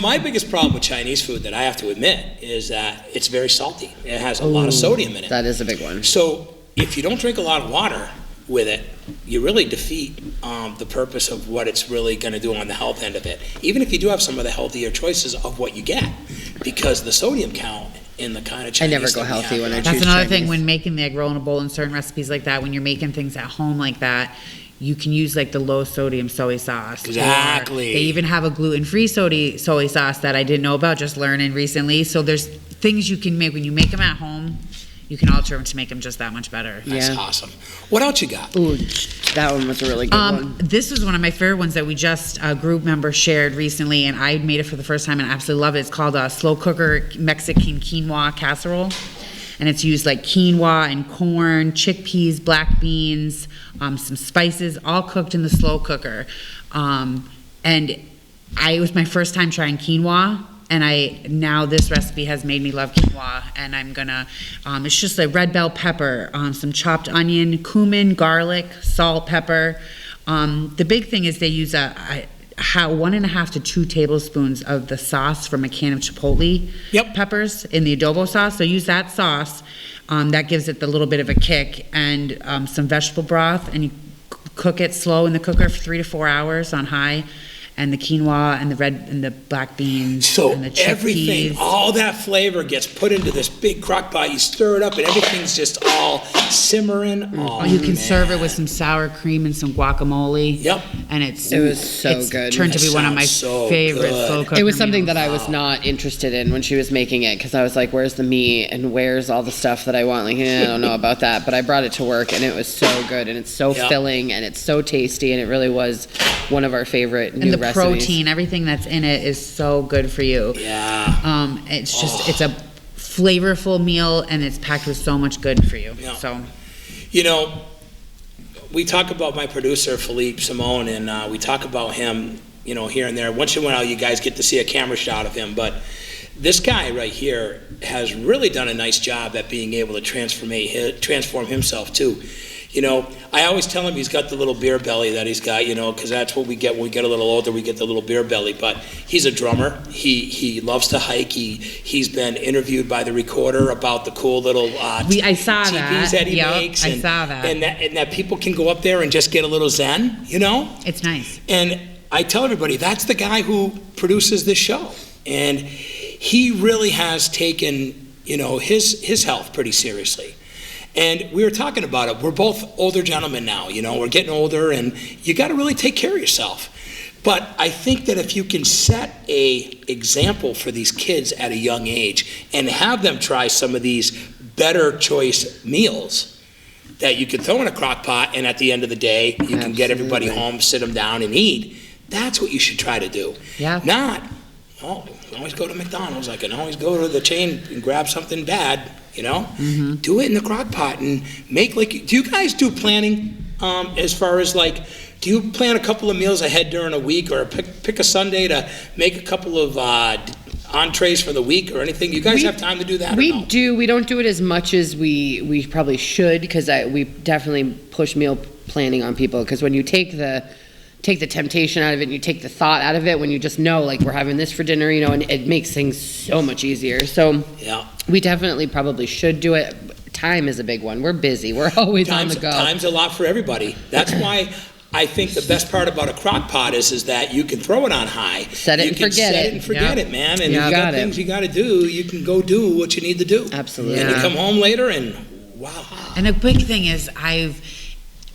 My biggest problem with Chinese food that I have to admit is that it's very salty. It has a lot of sodium in it. That is a big one. So if you don't drink a lot of water with it, you really defeat the purpose of what it's really going to do on the health end of it. Even if you do have some of the healthier choices of what you get, because the sodium count in the kind of Chinese never go that we healthy have when in I our- That's choose another Chinese. thing when making the egg roll in a bowl and certain recipes like that, when you're making things at home like that, you can use like the low sodium soy sauce. Or Exactly. they even have a gluten-free soy sauce that I didn't know about, just learning recently. So there's things you can make when you make them at home. You can alter them to make them just that much better. That's Yeah. awesome. What else you got? Ooh, that one was a really good one. This is one of my favorite ones that we just, a group member shared recently, and I made it for the first time and I absolutely love it. It's called a slow cooker Mexican quinoa casserole. And it's used like quinoa and corn, chickpeas, black beans, some spices, all cooked in the slow cooker. And it was my first time trying quinoa. And now this recipe has made me love quinoa, and I'm gonna, it's just a red bell pepper, some chopped onion, cumin, garlic, salt, pepper. The big thing is they use 1.5 to 2 tablespoons of the sauce from a can of chipotle peppers in the adobo sauce. So use that sauce, that gives it the little bit of a kick, and some vegetable broth, and you cook it slow in the cooker for 3 to 4 hours on high. And the quinoa and the black beans So and the everything, chickpeas. all that flavor gets put into this big crock pot. You stir it up, and everything's just all simmering. Oh, You can man. serve it with some sour cream and some guacamole. Yep. And It was so good. Turned to That be one of my sounds so favorite good. slow cooker It was something meals. that I was not interested in when she was making it, because I was like, where's the meat and where's all the stuff that I want? Like, I don't know about that. But I brought it to work, and it was so good, and it's so Yeah. filling, and it's so tasty, and it really was one of our favorite new And the recipes. protein, everything that's in it is so good for you. Yeah. It's just, it's a flavorful meal, and it's packed with so much good for you. Yeah. So, We talk about my producer, Philippe Simone, and we talk about him, here and there. Once in a while, you guys get to see a camera shot of him, but this guy right here has really done a nice job at being able to transform himself, too. I always tell him he's got the little beer belly that he's got, because that's what we get when we get a little older. We get the little beer belly. But he's a drummer. He loves to hike. He's been interviewed by the Recorder about the cool little I saw TVs that. he Yep, makes. I saw that. And that people can go up there and just get a little zen, it's nice. And I tell everybody, that's the guy who produces this show. And he really has taken, his health pretty seriously. And we were talking about it. We're both older gentlemen now, we're getting older, and you got to really take care of yourself. But I think that if you can set a example for these kids at a young age and have them try some of these better choice meals that you can throw in a crock pot, and at the end of the day, you can get everybody home, sit them down and eat, that's what you should try to do. Yeah. Not, always go to McDonald's. I can always go to the chain and grab something bad, Do it in the crock pot and make do you guys do planning as far as do you plan a couple of meals ahead during a week, or pick a Sunday to make a couple of entrees for the week or anything? You guys have time to do that? We do. We don't do it as much as we probably should, because we definitely push meal planning on people, because when you take the temptation out of it and you take the thought out of it, when you just know we're having this for dinner, and it makes things so much easier. So yeah, we definitely probably should do it. Time is a big one. We're busy. We're always on the go. Time's a lot for everybody. That's why I think the best part about a crock pot is that you can throw it on high. Set it and forget it, man. And you've got things you got to do. You can go do what you need to do. Absolutely. And you come home later and wow. And a big thing is I've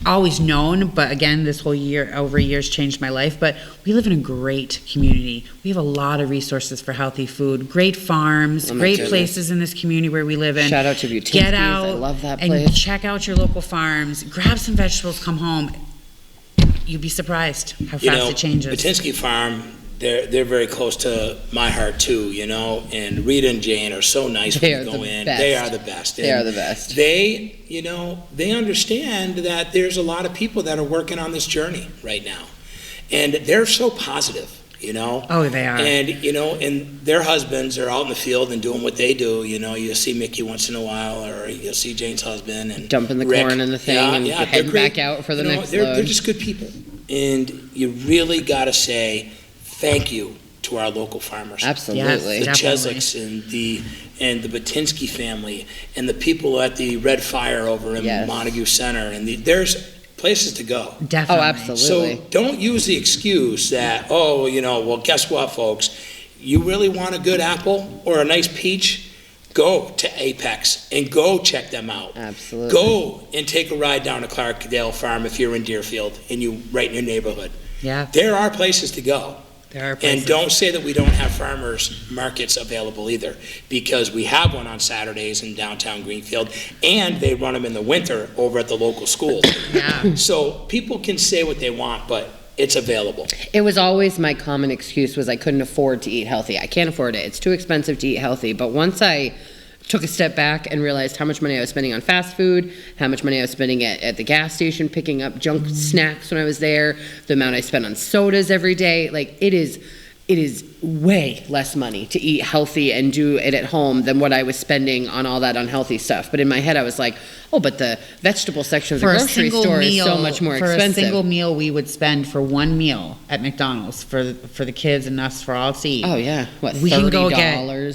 always known, but again, this whole over years changed my life, but we live in a great community. We have a lot of resources for healthy food, great farms, great places in this community where we live in. Shout out to Butinski's. Get out, I love that place. And check out your local farms, grab some vegetables, come home. You'd be surprised how fast it changes. Butinski Farm, they're very close to my heart too, and Rita and Jane are so nice when you go in. They are the best. They are the best. They, they understand that there's a lot of people that are working on this journey right now. And they're so positive, Oh, they are. And, and their husbands are out in the field and doing what they do. You'll see Mickey once in a while, or you'll see Jane's husband and dumping the Rick. corn in the thing and heading back out for the next load. They're just good people. And you really got to say thank you to our local farmers. Absolutely. The Cheslicks and the Butinski family and the people at the Red Fire over in Montague Center. And there's places to go. Definitely. Oh, absolutely. So don't use the excuse that, well, guess what, folks? You really want a good apple or a nice peach? Go to Apex and go check them out. Absolutely. Go and take a ride down to Clarkdale Farm if you're in Deerfield and you right in your neighborhood. Yeah. There are places to go. There are places. And don't say that we don't have farmers markets available either, because we have one on Saturdays in downtown Greenfield, and they run them in the winter over at the local schools. Yeah. So people can say what they want, but it's available. It was always my common excuse was I couldn't afford to eat healthy. I can't afford it. It's too expensive to eat healthy. But once I took a step back and realized how much money I was spending on fast food, how much money I was spending at the gas station picking up junk snacks when I was there, the amount I spent on sodas every day, it is way less money to eat healthy and do it at home than what I was spending on all that unhealthy stuff. But in my head I was like, oh, but the vegetable section of the grocery store is so much more expensive. For a single meal we would spend for one meal at McDonald's for the kids and us for all to eat. Oh yeah, what, $30? We can go get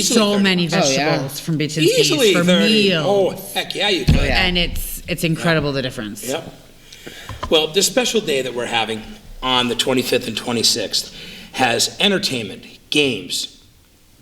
so many vegetables from Butinski's for 30. meals. Oh, heck yeah, you can. Oh, yeah. And it's incredible the difference. Yep. Well, this special day that we're having on the 25th and 26th has entertainment, games,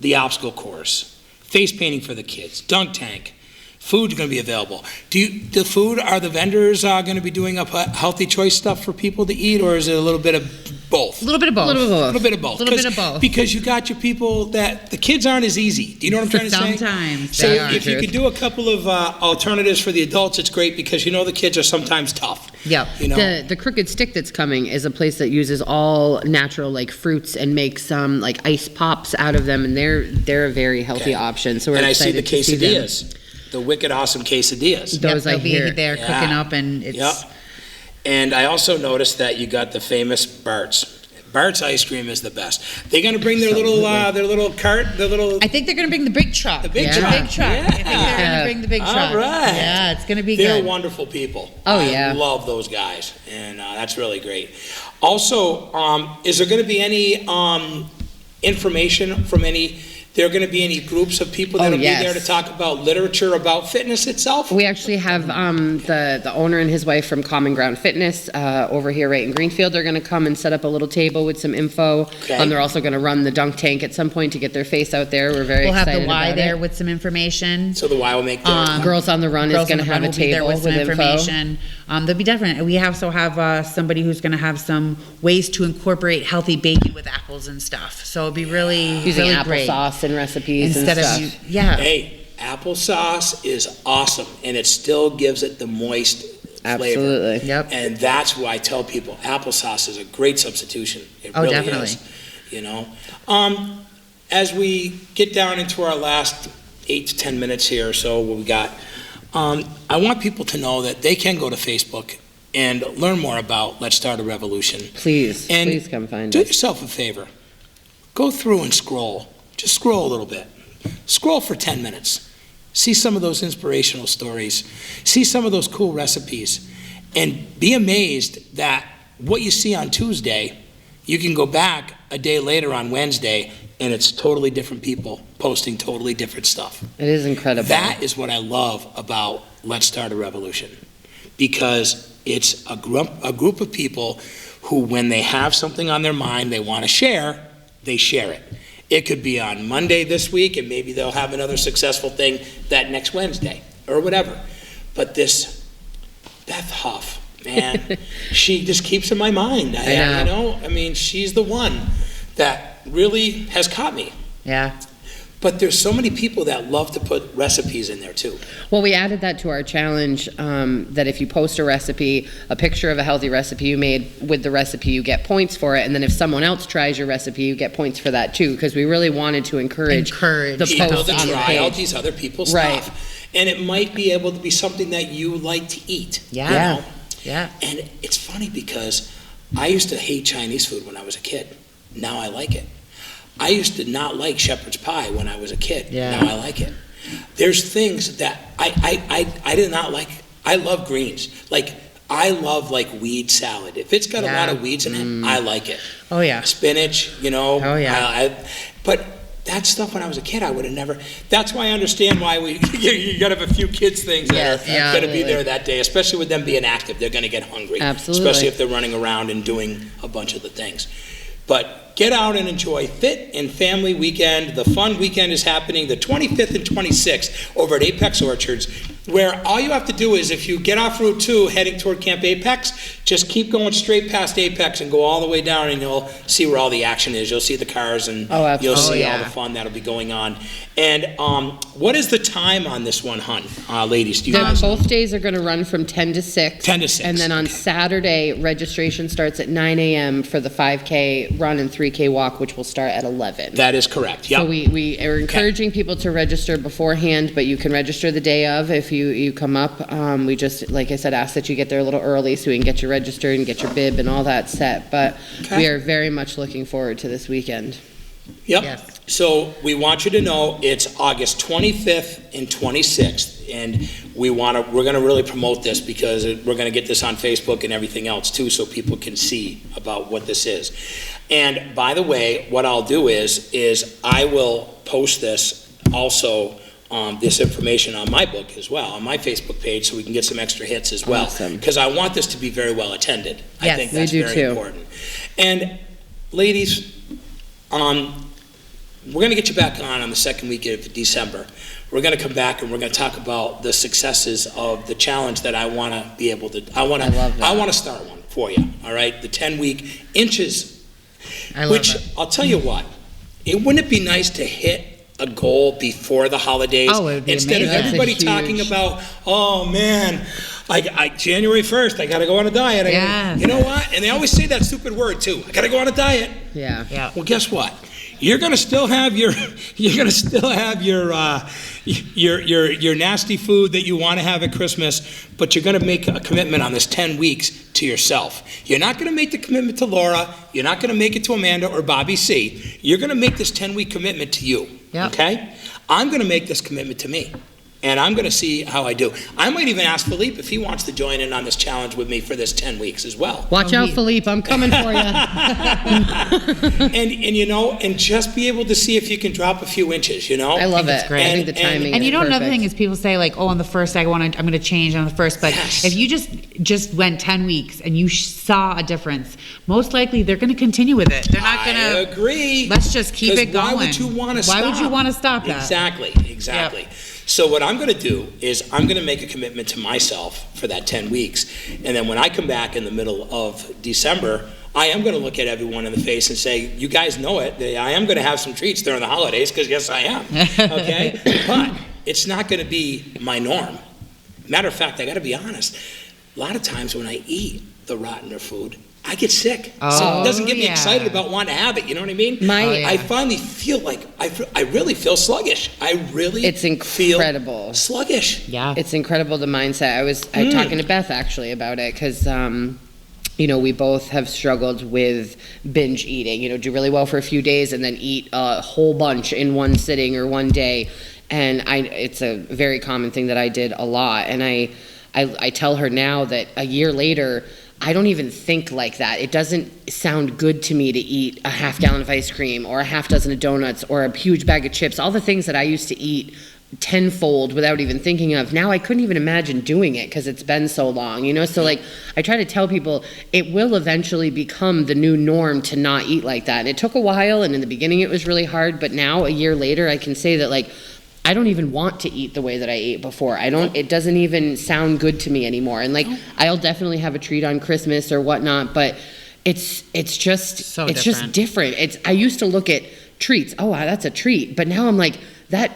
the obstacle course, face painting for the kids, dunk tank. Food's going to be available. Are the vendors going to be doing up healthy choice stuff for people to eat, or is it a little bit of both? A little bit of both. A little bit of both. A little bit of both. Because you got your people that the kids aren't as easy. Do you know what I'm trying to say? Sometimes. So They are. if you could do a couple of alternatives for the adults, it's great, because the kids are sometimes tough. Yep. The Crooked Stick that's coming is a place that uses all natural fruits and makes some ice pops out of them, and they're a very healthy option. So we're excited to see them. And I see the quesadillas. The wicked awesome quesadillas. Those they'll I hear. be there cooking up, and it's... Yep. And I also noticed that you got the famous Bart's. Bart's ice cream is the best. They're going to bring their little cart, I think they're going to bring the big truck. The big The truck. big truck. Yeah. I think they're going to bring the big All truck. right. Yeah, it's going to be They're good. wonderful people. Oh, yeah. I love those guys, and that's really great. Also, is there going to be any information from any there going to be any groups of people that'll be there to talk about literature about fitness itself? We actually have the owner and his wife from Common Ground Fitness over here right in Greenfield. They're going to come and set up a little table with some info. Okay. They're also going to run the dunk tank at some point to get their face out there. We're very excited about it. We'll have the Y there with some information. So the Y will make their... Girls on the Run is going to have a table with some information. There'll be different. We also have somebody who's going to have some ways to incorporate healthy baking with apples and stuff. So it'll be really, using really great. applesauce and recipes Instead and stuff. Hey, applesauce is awesome, and it still gives it the moist flavor. Absolutely. Yep. And that's why I tell people applesauce is a great substitution. It really definitely. is. You know, as we get down into our last 8 to 10 minutes here or so, what we got, I want people to know that they can go to Facebook and learn more about Let's Start a Revolution. Please come find us. Do yourself a favor. Go through and scroll. Just scroll a little bit. Scroll for 10 minutes. See some of those inspirational stories. See some of those cool recipes. And be amazed that what you see on Tuesday, you can go back a day later on Wednesday, and it's totally different people posting totally different stuff. It is incredible. That is what I love about Let's Start a Revolution, because it's a group of people who, when they have something on their mind they want to share, they share it. It could be on Monday this week, and maybe they'll have another successful thing that next Wednesday or whatever. But this Beth Huff, man, she just keeps in my mind. I know. I mean, she's the one that really has caught me. Yeah. But there's so many people that love to put recipes in there too. Well, we added that to our challenge, that if you post a recipe, a picture of a healthy recipe you made with the recipe, you get points for it. And then if someone else tries your recipe, you get points for that too, because we really wanted to encourage the people posts to on the try out page. these other people's Right. stuff. And it might be able to be something that you like to eat. Yeah. You know? Yeah. And it's funny because I used to hate Chinese food when I was a kid. Now I like it. I used to not like shepherd's pie when I was a kid. Yeah. Now I like it. There's things that I did not like. I love greens. Like, I love like weed salad. If it's got a lot of weeds in it, I like it. Oh, yeah. Spinach, you know. Oh, yeah. But that stuff when I was a kid, I would have never. That's why I understand why you got to have a few kids things that are going to be there that day, especially with them being active. They're going to get hungry. Absolutely. Especially if they're running around and doing a bunch of the things. But get out and enjoy Fit and Family Weekend. The fun weekend is happening the 25th and 26th over at Apex Orchards, where all you have to do is, if you get off Route 2 heading toward Camp Apex, just keep going straight past Apex and go all the way down, and you'll see where all the action is. You'll see the cars, and you'll see all the fun that'll be going on. And what is the time on this one, hon? Ladies, do you guys know? Both days are going to run from 10 to 6. 10 to 6. And then on Saturday, registration starts at 9 a.m. for the 5K run and 3K walk, which will start at 11. That is correct, yep. So we are encouraging people to register beforehand, but you can register the day of if you come up. We just, like I said, ask that you get there a little early so we can get you registered and get your bib and all that set. But we are very much looking forward to this weekend. Yep. Yes. So we want you to know it's August 25th and 26th, and we're going to really promote this because we're going to get this on Facebook and everything else too, so people can see about what this is. And by the way, what I'll do is I will post this also, this information on my book as well, on my Facebook page, so we can get some extra hits as well. Because I want this to be very well attended. I think that's very important. And ladies, we're going to get you back on the second week of December. We're going to come back and we're going to talk about the successes of the challenge that I want to be able to. I want to start one for you. All right, the 10-week inches. I'll tell you what, wouldn't it be nice to hit a goal before the holidays? Oh, it would be instead amazing. of everybody talking about, oh man, I January 1st, I got to go on a diet. You know what? And they always say that stupid word too. I got to go on a diet. Yeah. Well, guess what? You're gonna still have your nasty food that you want to have at Christmas, but you're gonna make a commitment on this 10 weeks to yourself. You're not gonna make the commitment to Laura. You're not gonna make it to Amanda or Bobby C. You're gonna make this 10-week commitment to you. Yep. Okay? I'm gonna make this commitment to me. And I'm going to see how I do. I might even ask Philippe if he wants to join in on this challenge with me for this 10 weeks as well. Watch out, Philippe. I'm coming for you. and just be able to see if you can drop a few inches, I love it. great. I think the timing And is another perfect. thing is people say like, oh, on the first I'm going to change on the first, but Yes. if you just went 10 weeks and you saw a difference, most likely they're going to continue with it. They're not going I to. agree. Let's just keep 'Cause it going. Why would you want to stop? Why would you want to stop that? Exactly. Yep. So what I'm going to do is I'm going to make a commitment to myself for that 10 weeks. And then when I come back in the middle of December, I am going to look at everyone in the face and say, you guys know it. I am going to have some treats during the holidays because yes, I am. Okay? But it's not going to be my norm. Matter of fact, I got to be honest. A lot of times when I eat the rottener food, I get sick. So it doesn't get me excited about wanting to have it. You know what I mean? I finally feel like I really feel sluggish. It's incredible. Feel sluggish. Yeah. It's incredible, the mindset. I was talking to Beth actually about it because, we both have struggled with binge eating, do really well for a few days and then eat a whole bunch in one sitting or one day. And it's a very common thing that I did a lot. And I tell her now that a year later, I don't even think like that. It doesn't sound good to me to eat a half gallon of ice cream or a half dozen of donuts or a huge bag of chips. All the things that I used to eat tenfold without even thinking of. Now I couldn't even imagine doing it because it's been so long, So like I try to tell people it will eventually become the new norm to not eat like that. And it took a while, and in the beginning it was really hard, but now a year later I can say that like I don't even want to eat the way that I ate before. It doesn't even sound good to me anymore. And like, I'll definitely have a treat on Christmas or whatnot, but it's just different. I used to look at treats. Oh, wow, that's a treat. But now I'm like, that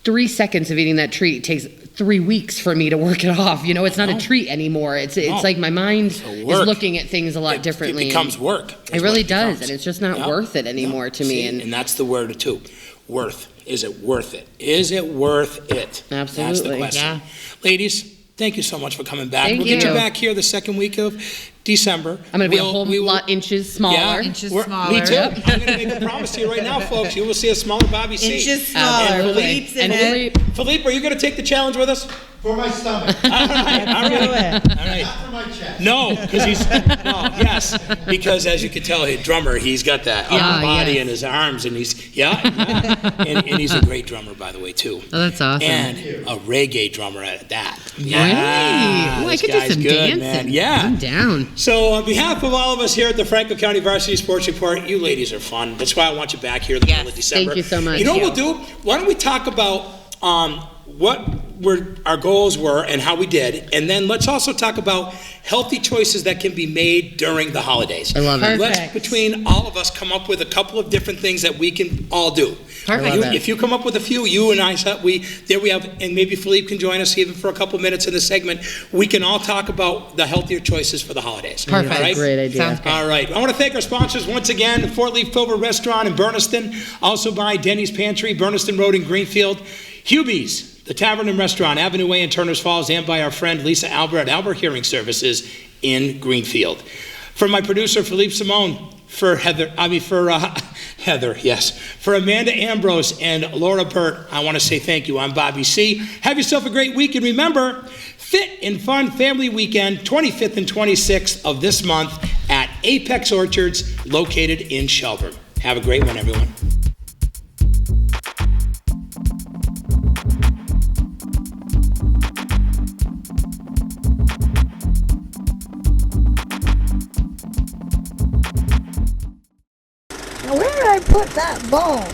3 seconds of eating that treat takes 3 weeks for me to work it off. It's not a treat anymore. It's like my mind is looking at things a lot differently. It becomes work. It really does. And it's just not worth it anymore to me. And that's the word too. Worth. Is it worth it? Is it worth it? Absolutely. That's the question. Yeah. Ladies, thank you so much for coming back. Thank We'll get you. you back here the second week of December. I'm going to be a whole lot inches smaller. Yeah, Inches me smaller. too. I'm going to make a promise to you right now, folks. You will see a smaller Bobby C. Inches smaller. Absolutely. Philippe's in it. Philippe, are you going to take the challenge with us? For my stomach, All right. not for my chest. No, because as you can tell, a drummer, he's got that upper body in his arms, and he's and he's a great drummer, by the way, too. Oh, that's awesome. And a reggae drummer at that. Really? Yeah, Ooh, I this could do guy's some good, dancing. man. Yeah. I'm down. So on behalf of all of us here at the Franklin County Varsity Sports Report, you ladies are fun. That's why I want you back here in the middle of December. Thank you so much. You know what we'll do? Why don't we talk about what our goals were and how we did, and then let's also talk about healthy choices that can be made during the holidays. I love it. Let's, Perfect. between all of us, come up with a couple of different things that we can all do. Perfect. If you come up with a few, you and I, we have, and maybe Philippe can join us even for a couple minutes in the segment. We can all talk about the healthier choices for the holidays. Perfect. All right? Great idea. Sounds good. All right. I want to thank our sponsors once again, the Fort Leaf Clover Restaurant in Berniston, also by Denny's Pantry, Berniston Road in Greenfield, Hubie's, the Tavern and Restaurant, Avenue Way in Turners Falls, and by our friend Lisa Albert at Albert Hearing Services in Greenfield. For my producer, Philippe Simone, for Heather, for Amanda Ambrose and Laura Burt, I want to say thank you. I'm Bobby C. Have yourself a great week, and remember, Fit and Fun Family Weekend, 25th and 26th of this month at Apex Orchards, located in Shelburne. Have a great one, everyone. Now, where did I put that ball?